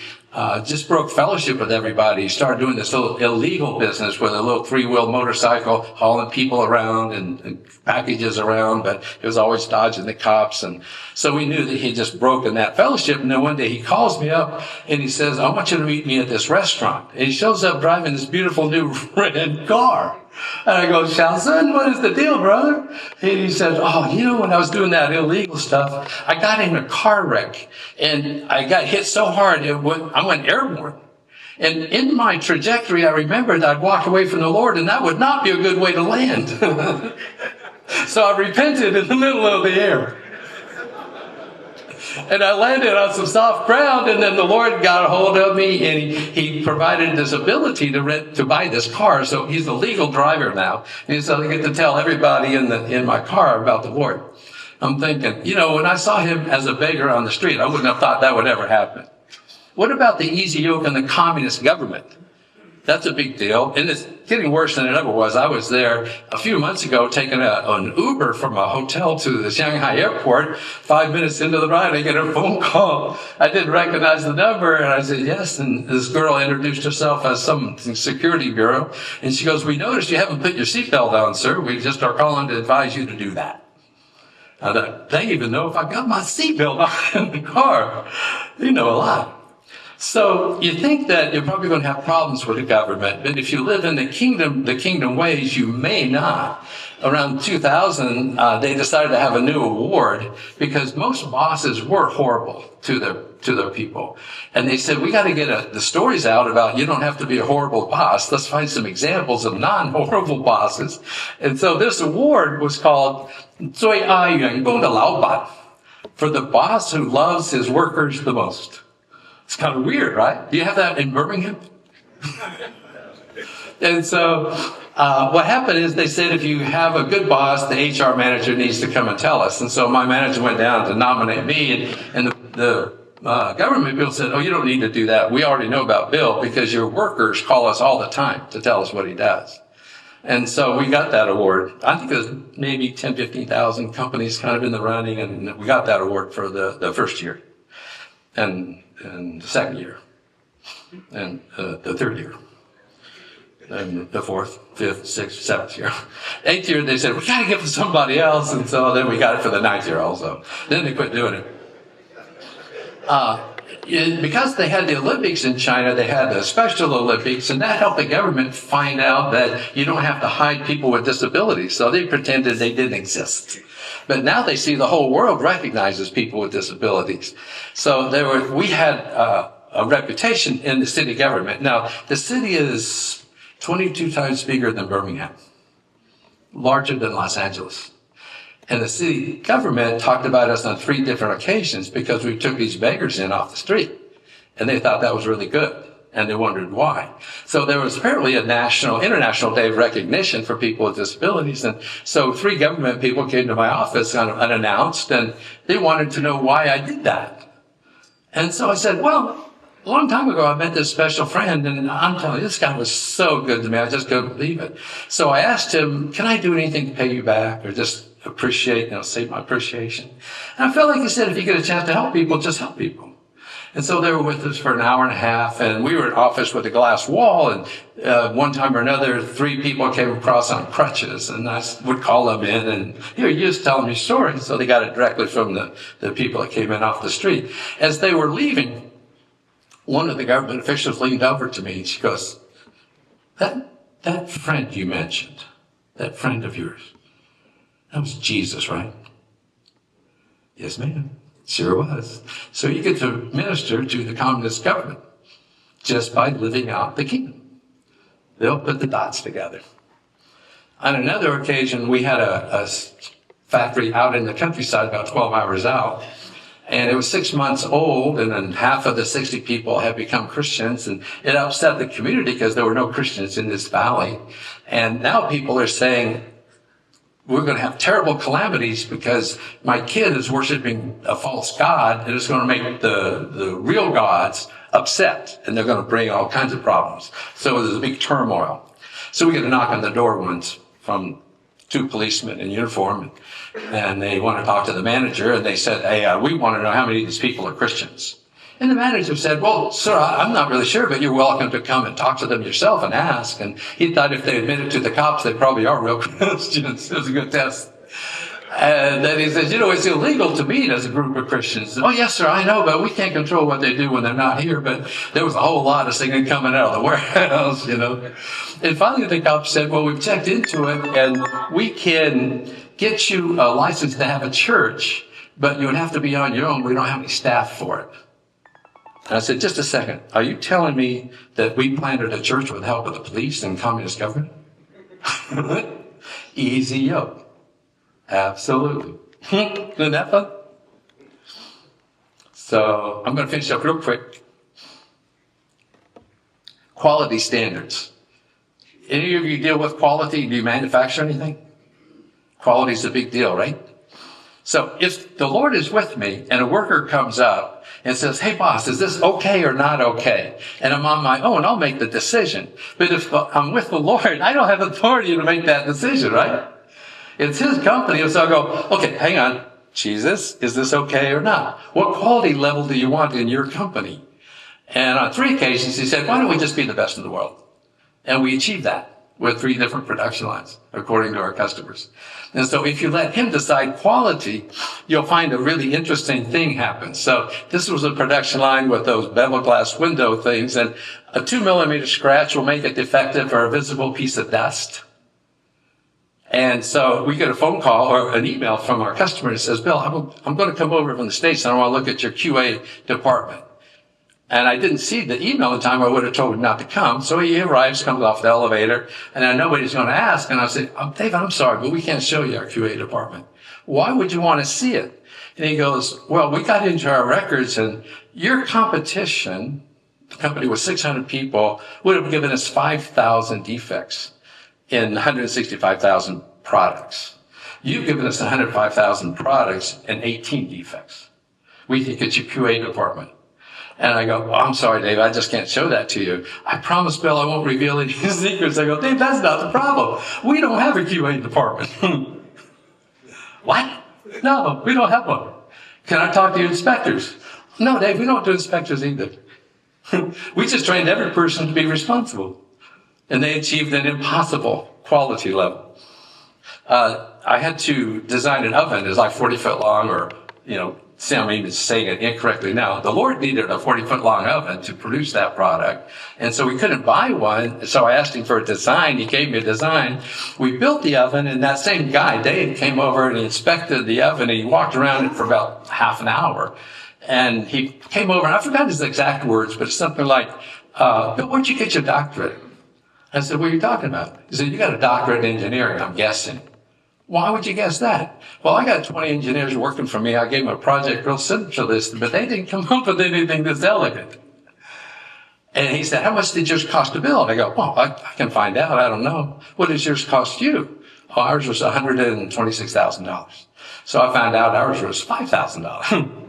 Speaker 4: just broke fellowship with everybody. He started doing this little illegal business with a little 3-wheel motorcycle, hauling people around and packages around, but he was always dodging the cops. And so we knew that he had just broken that fellowship. And then one day he calls me up and he says, I want you to meet me at this restaurant. And he shows up driving this beautiful new red car. And I go, Shalson, what is the deal, brother? And he said, when I was doing that illegal stuff, I got in a car wreck and I got hit so hard, I went airborne. And in my trajectory, I remembered I'd walked away from the Lord, and that would not be a good way to land. So I repented in the middle of the air. And I landed on some soft ground, and then the Lord got a hold of me, and he provided this ability to buy this car. So he's a legal driver now. And so I get to tell everybody in my car about the Lord. I'm thinking, when I saw him as a beggar on the street, I wouldn't have thought that would ever happen. What about the easy yoke and the communist government? That's a big deal. And it's getting worse than it ever was. I was there a few months ago taking an Uber from a hotel to the Shanghai airport. 5 minutes into the ride, I get a phone call. I didn't recognize the number, and I said, yes. And this girl introduced herself as some security bureau. And she goes, we noticed you haven't put your seatbelt on, sir. We just are calling to advise you to do that. I thought, they even know if I've got my seatbelt on in the car. They know a lot. So you think that you're probably going to have problems with the government, but if you live in the kingdom ways, you may not. Around 2000, they decided to have a new award because most bosses were horrible to their people. And they said, we got to get the stories out about you don't have to be a horrible boss. Let's find some examples of non-horrible bosses. And so this award was called 最爱员工的老板, for the boss who loves his workers the most. It's kind of weird, right? Do you have that in Birmingham? And so what happened is they said if you have a good boss, the HR manager needs to come and tell us. And so my manager went down to nominate me, and the government people said, you don't need to do that. We already know about Bill because your workers call us all the time to tell us what he does. And so we got that award. I think there's maybe 10, 15,000 companies kind of in the running, and we got that award for the first year. And the second year, and the third year, and the fourth, fifth, sixth, seventh year. 8th year, they said, we got to give it to somebody else, and so then we got it for the 9th year also. Then they quit doing it. Because they had the Olympics in China, they had the Special Olympics, and that helped the government find out that you don't have to hide people with disabilities, so they pretended they didn't exist. But now they see the whole world recognizes people with disabilities. So we had a reputation in the city government. Now, the city is 22 times bigger than Birmingham, larger than Los Angeles. And the city government talked about us on 3 different occasions because we took these beggars in off the street. And they thought that was really good. And they wondered why. So there was apparently a international day of recognition for people with disabilities. And so 3 government people came to my office unannounced, and they wanted to know why I did that. And so I said, well, a long time ago, I met this special friend, and I'm telling you, this guy was so good to me. I just couldn't believe it. So I asked him, can I do anything to pay you back or just appreciate, say my appreciation? And I felt like he said, if you get a chance to help people, just help people. And so they were with us for an hour and a half, and we were in an office with a glass wall, and one time or another, 3 people came across on crutches, and I would call them in, and here, you just tell them your story. So they got it directly from the people that came in off the street. As they were leaving, one of the government officials leaned over to me, and she goes, that friend you mentioned, that friend of yours, that was Jesus, right? Yes, ma'am. Sure was. So you get to minister to the communist government just by living out the kingdom. They'll put the dots together. On another occasion, we had a factory out in the countryside, about 12 hours out, and it was 6 months old, and then half of the 60 people had become Christians, and it upset the community because there were no Christians in this valley. And now people are saying, we're going to have terrible calamities because my kid is worshiping a false god, and it's going to make the real gods upset, and they're going to bring all kinds of problems. So there's a big turmoil. So we get a knock on the door once from 2 policemen in uniform, and they want to talk to the manager, and they said, hey, we want to know how many of these people are Christians. And the manager said, well, sir, I'm not really sure, but you're welcome to come and talk to them yourself and ask. And he thought if they admitted to the cops, they probably are real Christians. It was a good test. And then he says, it's illegal to meet as a group of Christians. Oh, yes, sir, I know, but we can't control what they do when they're not here. But there was a whole lot of singing coming out of the warehouse, And finally the cops said, well, we've checked into it, and we can get you a license to have a church, but you would have to be on your own. We don't have any staff for it. And I said, just a second, are you telling me that we planted a church with the help of the police and communist government? Easy yoke. Absolutely. Isn't that fun? So I'm going to finish up real quick. Quality standards. Any of you deal with quality? Do you manufacture anything? Quality is a big deal, right? So if the Lord is with me and a worker comes up and says, hey, boss, is this okay or not okay? And I'm on my own, I'll make the decision. But if I'm with the Lord, I don't have authority to make that decision, right? It's his company. So I'll go, okay, hang on. Jesus, is this okay or not? What quality level do you want in your company? And on 3 occasions, he said, why don't we just be the best in the world? And we achieved that with 3 different production lines, according to our customers. And so if you let him decide quality, you'll find a really interesting thing happen. So this was a production line with those bevel glass window things, and a 2mm scratch will make it defective or a visible piece of dust. And so we get a phone call or an email from our customer that says, Bill, I'm going to come over from the States and I want to look at your QA department. And I didn't see the email in time. I would have told him not to come. So he arrives, comes off the elevator, and then nobody's going to ask. And I said, David, I'm sorry, but we can't show you our QA department. Why would you want to see it? And he goes, well, we got into our records, and your competition, the company with 600 people, would have given us 5,000 defects in 165,000 products. You've given us 105,000 products and 18 defects. We think it's your QA department. And I go, I'm sorry, Dave, I just can't show that to you. I promise, Bill, I won't reveal any secrets. I go, Dave, that's not the problem. We don't have a QA department. What? No, we don't have one. Can I talk to your inspectors? No, Dave, we don't do inspectors either. We just trained every person to be responsible. And they achieved an impossible quality level. I had to design an oven that's like 40 foot long, or, I'm even saying it incorrectly now. The Lord needed a 40-foot long oven to produce that product. And so we couldn't buy one. So I asked him for a design. He gave me a design. We built the oven, and that same guy, Dave, came over and he inspected the oven. And he walked around it for about half an hour. And he came over, and I forgot his exact words, but it's something like, Bill, where'd you get your doctorate? I said, what are you talking about? He said, you got a doctorate in engineering, I'm guessing. Why would you guess that? Well, I got 20 engineers working for me. I gave them a project real simple to this, but they didn't come up with anything this elegant. And he said, how much did yours cost to build? I go, well, I can find out. I don't know. What does yours cost you? Oh, ours was $126,000. So I found out ours was $5,000.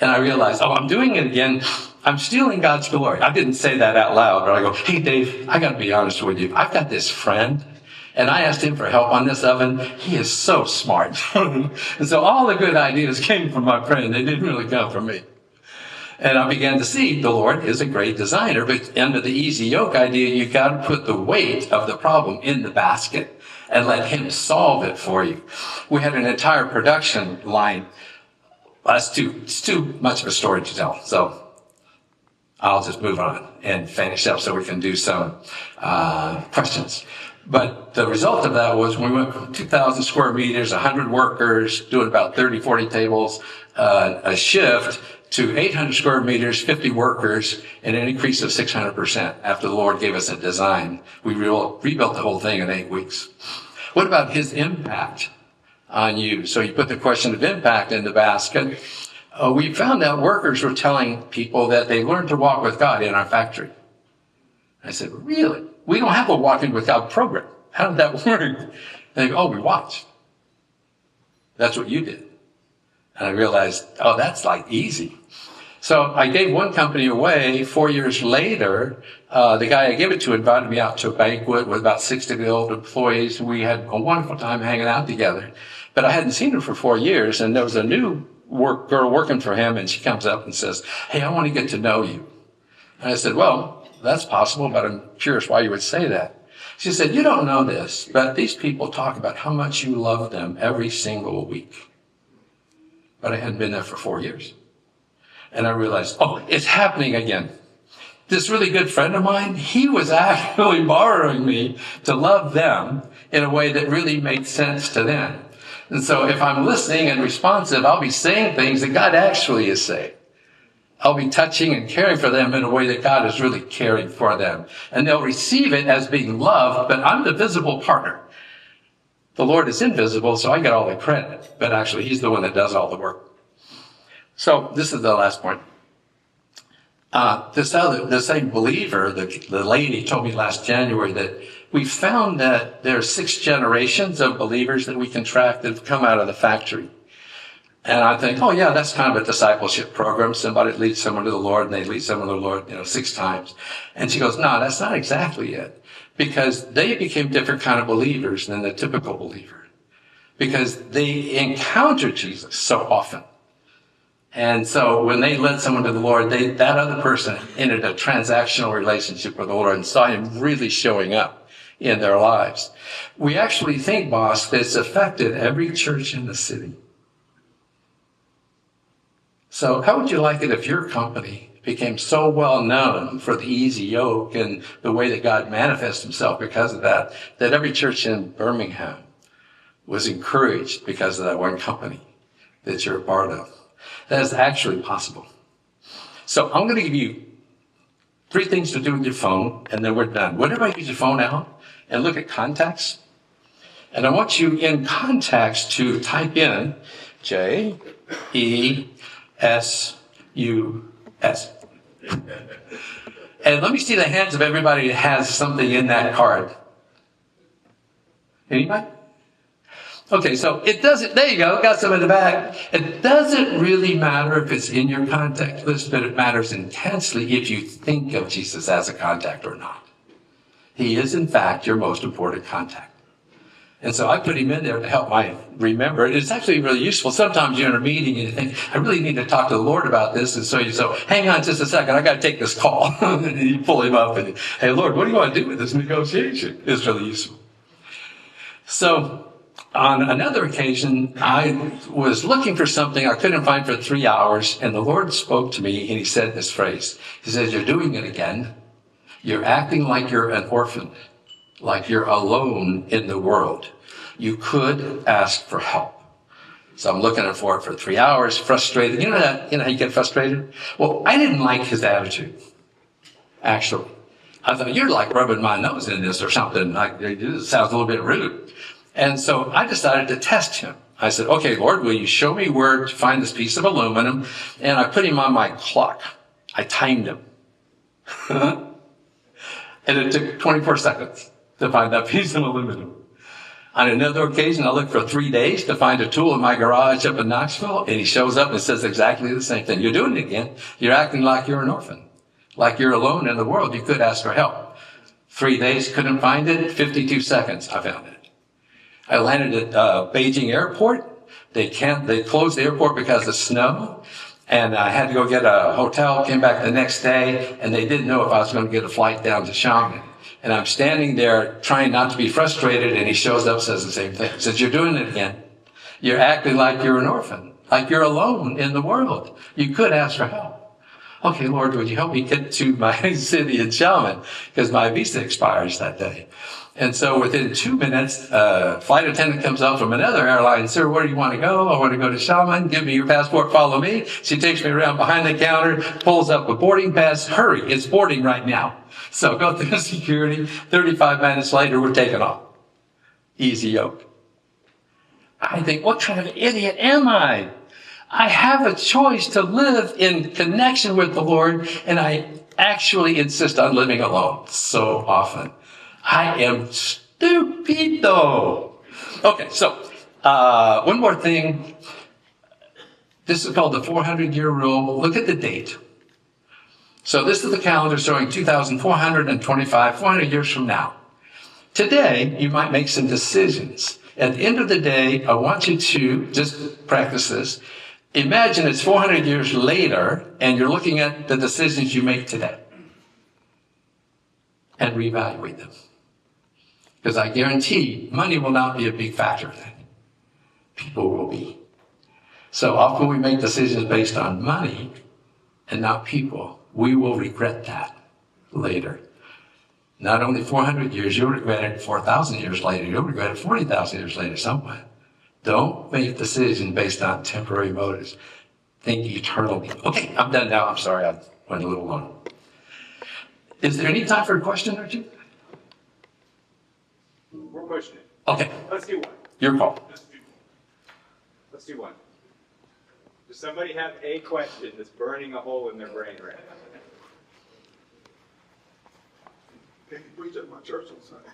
Speaker 4: And I realized, I'm doing it again. I'm stealing God's glory. I didn't say that out loud, but I go, hey, Dave, I got to be honest with you. I've got this friend, and I asked him for help on this oven. He is so smart. And so all the good ideas came from my friend. They didn't really come from me. And I began to see the Lord is a great designer, but under the easy yoke idea, you got to put the weight of the problem in the basket and let him solve it for you. We had an entire production line. It's too much of a story to tell. So I'll just move on and finish up so we can do some questions. But the result of that was we went from 2,000 square meters, 100 workers, doing about 30, 40 tables a shift, to 800 square meters, 50 workers, and an increase of 600% after the Lord gave us a design. We rebuilt the whole thing in 8 weeks. What about his impact on you? So you put the question of impact in the basket. We found out workers were telling people that they learned to walk with God in our factory. I said, really? We don't have a Walking with God program. How did that work? And they go, we watched. That's what you did. And I realized, that's like easy. So I gave one company away. 4 years later, the guy I gave it to invited me out to a banquet with about 60 of the old employees. We had a wonderful time hanging out together. But I hadn't seen him for 4 years, and there was a new girl working for him, and she comes up and says, hey, I want to get to know you. And I said, well, that's possible, but I'm curious why you would say that. She said, you don't know this, but these people talk about how much you love them every single week. But I hadn't been there for 4 years. And I realized, it's happening again. This really good friend of mine, he was actually borrowing me to love them in a way that really made sense to them. And so if I'm listening and responsive, I'll be saying things that God actually is saying. I'll be touching and caring for them in a way that God is really caring for them. And they'll receive it as being loved, but I'm the visible partner. The Lord is invisible, so I get all the credit, but actually he's the one that does all the work. So this is the last point. The same believer, the lady told me last January that we found that there are 6 generations of believers that we can track that have come out of the factory. And I think, that's kind of a discipleship program. Somebody leads someone to the Lord and they lead someone to the Lord, 6 times. And she goes, no, that's not exactly it. Because they became different kind of believers than the typical believer. Because they encountered Jesus so often. And so when they led someone to the Lord, that other person entered a transactional relationship with the Lord and saw him really showing up in their lives. We actually think, boss, that it's affected every church in the city. So how would you like it if your company became so well known for the easy yoke and the way that God manifests himself because of that every church in Birmingham was encouraged because of that one company that you're a part of? That is actually possible. So I'm going to give you 3 things to do with your phone, and then we're done. Would everybody use your phone out and look at contacts? And I want you in contacts to type in JESUS. And let me see the hands of everybody that has something in that card. Anybody? Okay, so it doesn't, there you go, got some in the back. It doesn't really matter if it's in your contact list, but it matters intensely if you think of Jesus as a contact or not. He is, in fact, your most important contact. And so I put him in there to help my remember. It's actually really useful. Sometimes you're in a meeting and you think, I really need to talk to the Lord about this. And so you say, hang on just a second, I got to take this call. And you pull him up and, hey, Lord, what do you want to do with this negotiation? It's really useful. So on another occasion, I was looking for something I couldn't find for 3 hours. And the Lord spoke to me and he said this phrase. He says, you're doing it again. You're acting like you're an orphan, like you're alone in the world. You could ask for help. So I'm looking for it for 3 hours, frustrated. You know how you get frustrated? Well, I didn't like his attitude, actually. I thought, you're like rubbing my nose in this or something. It sounds a little bit rude. And so I decided to test him. I said, okay, Lord, will you show me where to find this piece of aluminum? And I put him on my clock. I timed him. And it took 24 seconds to find that piece of aluminum. On another occasion, I looked for 3 days to find a tool in my garage up in Knoxville, and he shows up and says exactly the same thing. You're doing it again. You're acting like you're an orphan, like you're alone in the world. You could ask for help. 3 days, couldn't find it. 52 seconds, I found it. I landed at Beijing airport. They closed the airport because of snow, and I had to go get a hotel, came back the next day, and they didn't know if I was going to get a flight down to Shanghai. And I'm standing there trying not to be frustrated, and he shows up, says the same thing. He says, you're doing it again. You're acting like you're an orphan, like you're alone in the world. You could ask for help. Okay, Lord, would you help me get to my city in Xiamen? Because my visa expires that day. And so within 2 minutes, a flight attendant comes up from another airline. Sir, where do you want to go? I want to go to Xiamen. Give me your passport. Follow me. She takes me around behind the counter, pulls up a boarding pass. Hurry, it's boarding right now. So go through security. 35 minutes later, we're taking off. Easy yoke. I think, what kind of idiot am I? I have a choice to live in connection with the Lord, and I actually insist on living alone so often. I am stupido. Okay, so one more thing. This is called the 400-year rule. Look at the date. So this is the calendar showing 2,425, 400 years from now. Today, you might make some decisions. At the end of the day, I want you to just practice this. Imagine it's 400 years later, and you're looking at the decisions you make today. And reevaluate them. Because I guarantee money will not be a big factor then. People will be. So often we make decisions based on money and not people. We will regret that later. Not only 400 years, you'll regret it 4,000 years later. You'll regret it 40,000 years later somewhere. Don't make decisions based on temporary motives. Think eternally. Okay, I'm done now. I'm sorry I went a little long. Is there any time for a question or two?
Speaker 5: We're pushing it.
Speaker 4: Okay,
Speaker 5: Let's do one.
Speaker 4: your call.
Speaker 5: Let's do one. Does somebody have a question that's burning a hole in their brain right now?
Speaker 3: They can preach at my church on Sunday.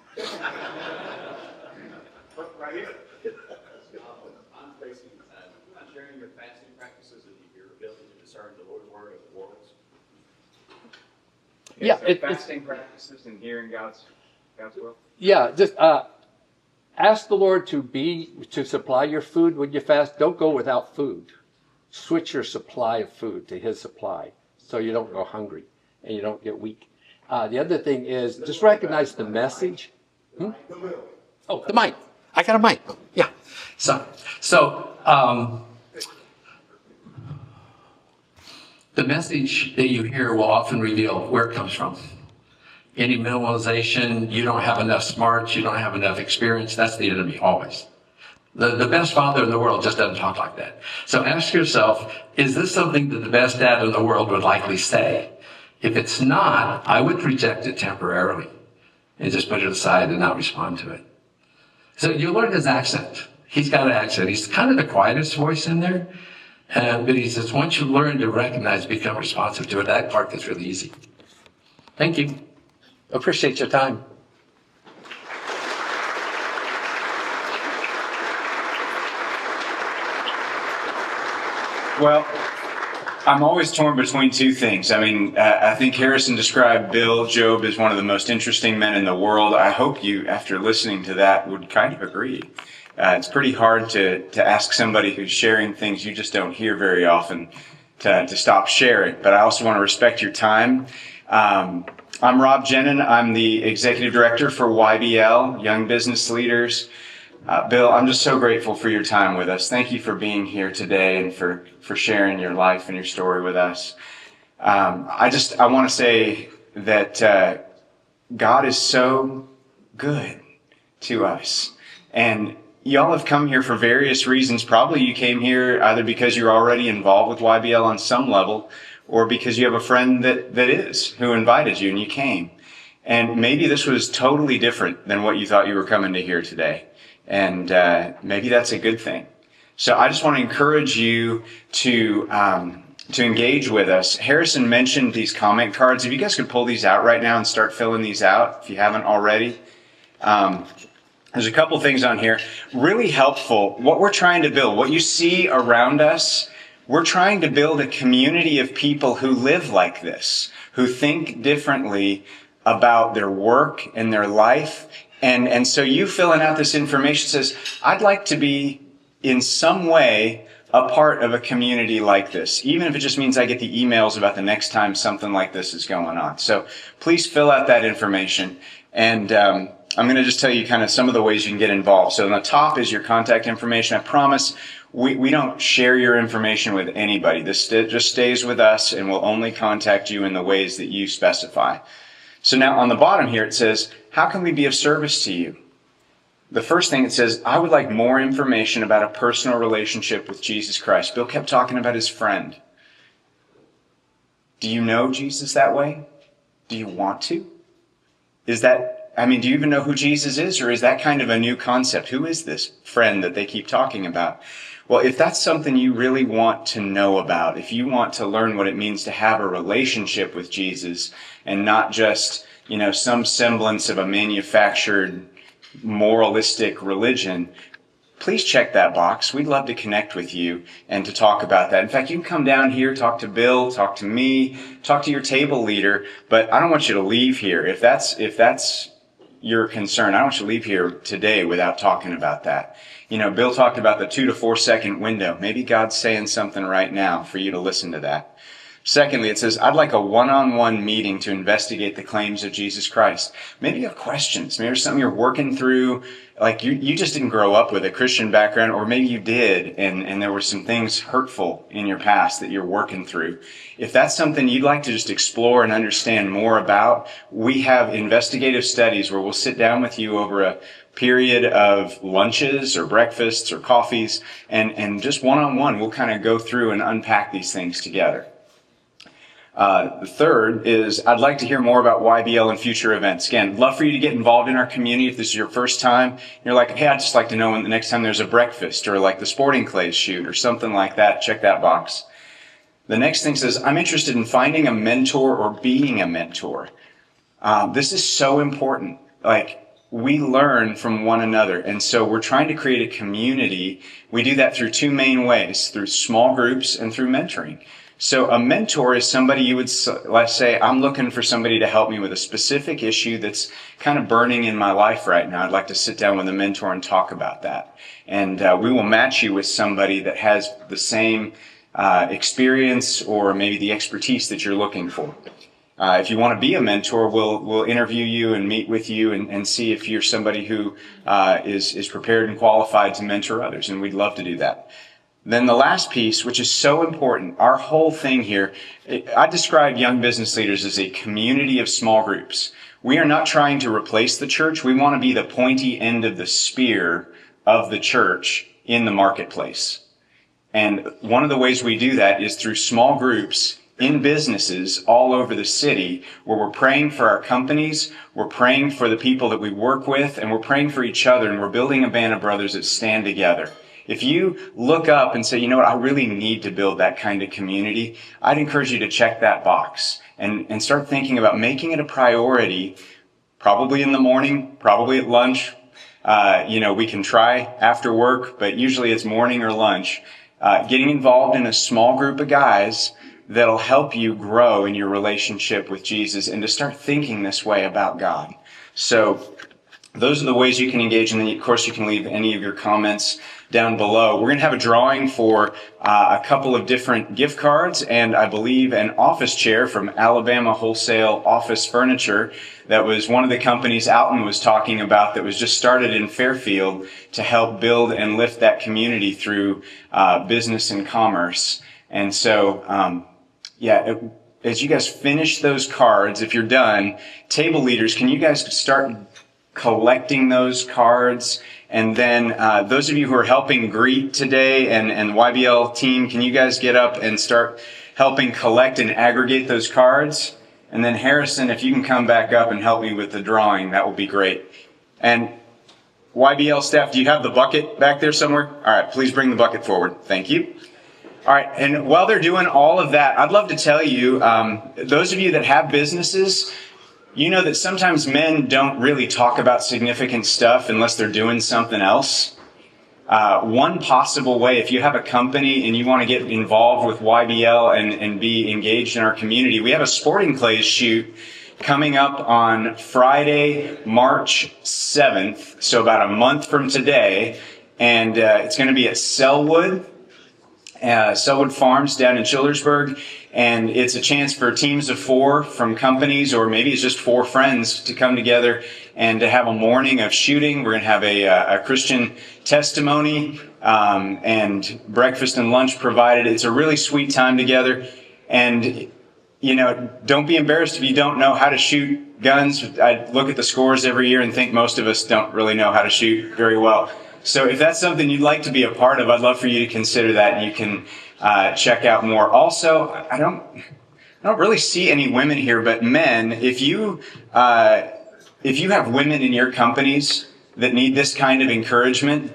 Speaker 5: Right here.
Speaker 6: I'm facing not sharing your fasting practices and your ability to discern the Lord's word of the worlds.
Speaker 7: Yeah,
Speaker 5: So fasting practices and hearing God's will.
Speaker 7: Yeah, just ask the Lord to supply your food when you fast. Don't go without food. Switch your supply of food to His supply, so you don't go hungry and you don't get weak. The other thing is just recognize the message.
Speaker 4: Oh, the mic. I got a mic. Yeah. So the message that you hear will often reveal where it comes from. Any minimalization, you don't have enough smarts, you don't have enough experience, that's the enemy always. The best father in the world just doesn't talk like that. So ask yourself, is this something that the best dad in the world would likely say? If it's not, I would reject it temporarily and just put it aside and not respond to it. So you learn his accent. He's got an accent. He's kind of the quietest voice in there. But he says, once you learn to recognize, become responsive to it, that part gets really easy. Thank you. Appreciate your time.
Speaker 5: Well, I'm always torn between two things. I mean, I think Harrison described Bill Job as one of the most interesting men in the world. I hope you, after listening to that, would kind of agree. It's pretty hard to ask somebody who's sharing things you just don't hear very often to stop sharing. But I also want to respect your time. I'm Rob Jenin. I'm the executive director for YBL, Young Business Leaders. Bill, I'm just so grateful for your time with us. Thank you for being here today and for sharing your life and your story with us. I want to say that God is so good to us. And y'all have come here for various reasons. Probably you came here either because you're already involved with YBL on some level, or because you have a friend that is, who invited you and you came. And maybe this was totally different than what you thought you were coming to hear today. And maybe that's a good thing. So I just want to encourage you to to engage with us. Harrison mentioned these comment cards. If you guys could pull these out right now and start filling these out, if you haven't already. There's a couple things on here. Really helpful. What we're trying to build, what you see around us, we're trying to build a community of people who live like this, who think differently about their work and their life. And so you filling out this information says, I'd like to be in some way a part of a community like this, even if it just means I get the emails about the next time something like this is going on. So please fill out that information. And I'm going to just tell you kind of some of the ways you can get involved. So on the top is your contact information. I promise we don't share your information with anybody. This just stays with us, and we'll only contact you in the ways that you specify. So now on the bottom here it says, how can we be of service to you? The first thing it says, I would like more information about a personal relationship with Jesus Christ. Bill kept talking about his friend. Do you know Jesus that way? Do you want to? Do you even know who Jesus is, or is that kind of a new concept? Who is this friend that they keep talking about? Well, if that's something you really want to know about, if you want to learn what it means to have a relationship with Jesus and not just, some semblance of a manufactured moralistic religion, please check that box. We'd love to connect with you and to talk about that. In fact, you can come down here, talk to Bill, talk to me, talk to your table leader, but I don't want you to leave here. If that's your concern, I don't want you to leave here today without talking about that. Bill talked about the 2 to 4 second window. Maybe God's saying something right now for you to listen to that. Secondly, it says, I'd like a one-on-one meeting to investigate the claims of Jesus Christ. Maybe you have questions. Maybe there's something you're working through. Like you just didn't grow up with a Christian background, or maybe you did, and there were some things hurtful in your past that you're working through. If that's something you'd like to just explore and understand more about, we have investigative studies where we'll sit down with you over a period of lunches or breakfasts or coffees, and just one-on-one, we'll kind of go through and unpack these things together. The third is, I'd like to hear more about YBL and future events. Again, love for you to get involved in our community. If this is your first time, you're like, hey, I'd just like to know when the next time there's a breakfast or like the sporting clays shoot or something like that. Check that box. The next thing says, I'm interested in finding a mentor or being a mentor. This is so important. We learn from one another. And so we're trying to create a community. We do that through 2 main ways, through small groups and through mentoring. So a mentor is somebody you would, let's say, I'm looking for somebody to help me with a specific issue that's kind of burning in my life right now. I'd like to sit down with a mentor and talk about that. And we will match you with somebody that has the same experience or maybe the expertise that you're looking for. If you want to be a mentor, we'll interview you and meet with you and see if you're somebody who is prepared and qualified to mentor others. And we'd love to do that. Then the last piece, which is so important, our whole thing here, I describe young business leaders as a community of small groups. We are not trying to replace the church. We want to be the pointy end of the spear of the church in the marketplace. And one of the ways we do that is through small groups in businesses all over the city, where we're praying for our companies, we're praying for the people that we work with, and we're praying for each other, and we're building a band of brothers that stand together. If you look up and say, you know what, I really need to build that kind of community, I'd encourage you to check that box and start thinking about making it a priority, probably in the morning, probably at lunch. We can try after work, but usually it's morning or lunch. Getting involved in a small group of guys that'll help you grow in your relationship with Jesus and to start thinking this way about God. So those are the ways you can engage, and then of course you can leave any of your comments down below. We're going to have a drawing for a couple of different gift cards and I believe an office chair from Alabama Wholesale Office Furniture. That was one of the companies Alton was talking about that was just started in Fairfield to help build and lift that community through business and commerce. And so, as you guys finish those cards, if you're done, table leaders, can you guys start collecting those cards? And then those of you who are helping greet today and YBL team, can you guys get up and start helping collect and aggregate those cards? And then Harrison, if you can come back up and help me with the drawing, that would be great. And YBL staff, do you have the bucket back there somewhere? All right, please bring the bucket forward. Thank you. All right, and while they're doing all of that, I'd love to tell you, those of you that have businesses, you know that sometimes men don't really talk about significant stuff unless they're doing something else. One possible way, if you have a company and you want to get involved with YBL and be engaged in our community, we have a sporting clays shoot coming up on Friday, March 7th, so about a month from today, and it's going to be at Selwood Farms down in Childersburg, and it's a chance for teams of 4 from companies, or maybe it's just 4 friends, to come together and to have a morning of shooting. We're going to have a Christian testimony and breakfast and lunch provided. It's a really sweet time together, and you know, don't be embarrassed if you don't know how to shoot guns. I look at the scores every year and think most of us don't really know how to shoot very well. So if that's something you'd like to be a part of, I'd love for you to consider that. You can check out more. Also, I don't really see any women here, but men, if you have women in your companies that need this kind of encouragement,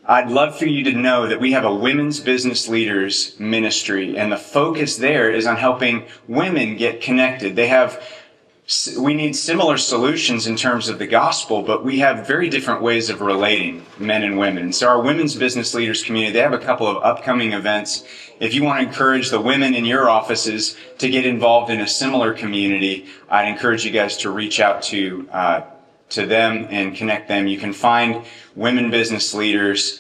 Speaker 5: I'd love for you to know that we have a women's business leaders ministry, and the focus there is on helping women get connected. We need similar solutions in terms of the gospel, but we have very different ways of relating, men and women. So our women's business leaders community, they have a couple of upcoming events. If you want to encourage the women in your offices to get involved in a similar community, I'd encourage you guys to reach out to them and connect them. You can find women business leaders,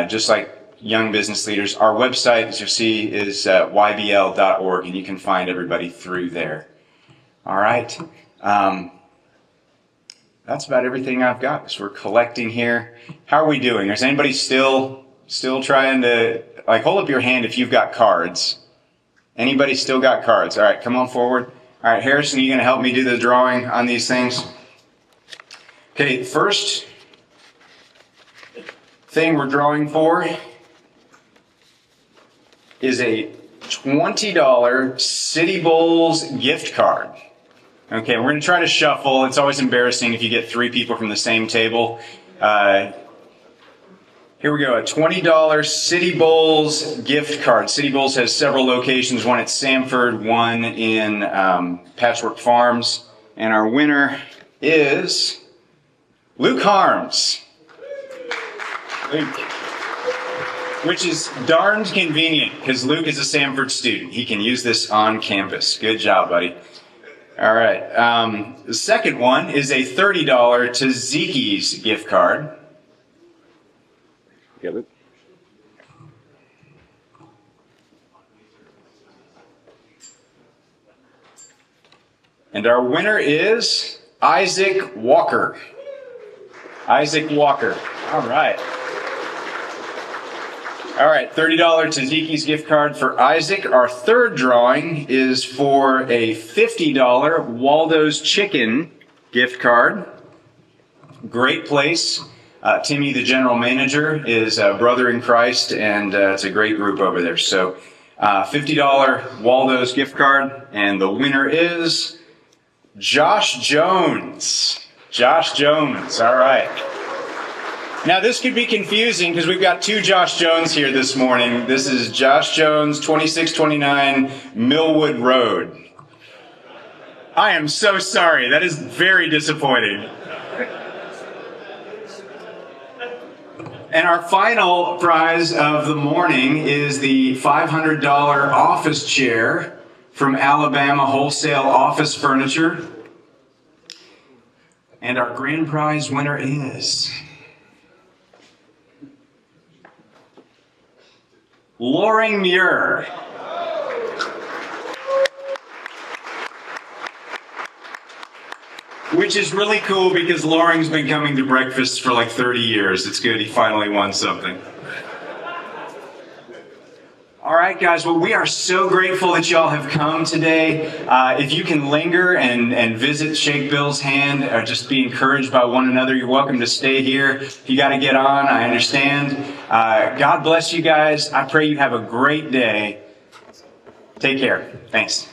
Speaker 5: just like young business leaders. Our website, as you'll see, is ybl.org, and you can find everybody through there. All right. That's about everything I've got. So we're collecting here. How are we doing? Is anybody still trying to, hold up your hand if you've got cards. Anybody still got cards? All right, come on forward. All right, Harrison, are you going to help me do the drawing on these things? Okay, first thing we're drawing for is a $20 City Bowls gift card. Okay, we're going to try to shuffle. It's always embarrassing if you get 3 people from the same table. Here we go, a $20 City Bowls gift card. City Bowls has several locations, one at Samford, one in Patchwork Farms. And our winner is Luke Harms. Luke. Which is darned convenient, because Luke is a Samford student. He can use this on campus. Good job, buddy. All right. The second one is a $30 Tzatziki's gift card.
Speaker 7: Get it?
Speaker 5: And our winner is Isaac Walker. Isaac Walker. All right. All right, $30 Tzatziki's gift card for Isaac. Our third drawing is for a $50 Waldo's Chicken gift card. Great place. Timmy, the general manager, is a brother in Christ, and it's a great group over there. So $50 Waldo's gift card, and the winner is Josh Jones. Josh Jones, all right. Now, this could be confusing because we've got 2 Josh Jones here this morning. This is Josh Jones, 2629 Millwood Road. I am so sorry. That is very disappointing. And our final prize of the morning is the $500 office chair from Alabama Wholesale Office Furniture. And our grand prize winner is Loring Muir. Which is really cool because Loring's been coming to breakfast for like 30 years. It's good he finally won something. All right, guys. Well, we are so grateful that y'all have come today. If you can linger and visit, shake Bill's hand, or just be encouraged by one another, you're welcome to stay here. If you got to get on, I understand. God bless you guys. I pray you have a great day. Take care. Thanks.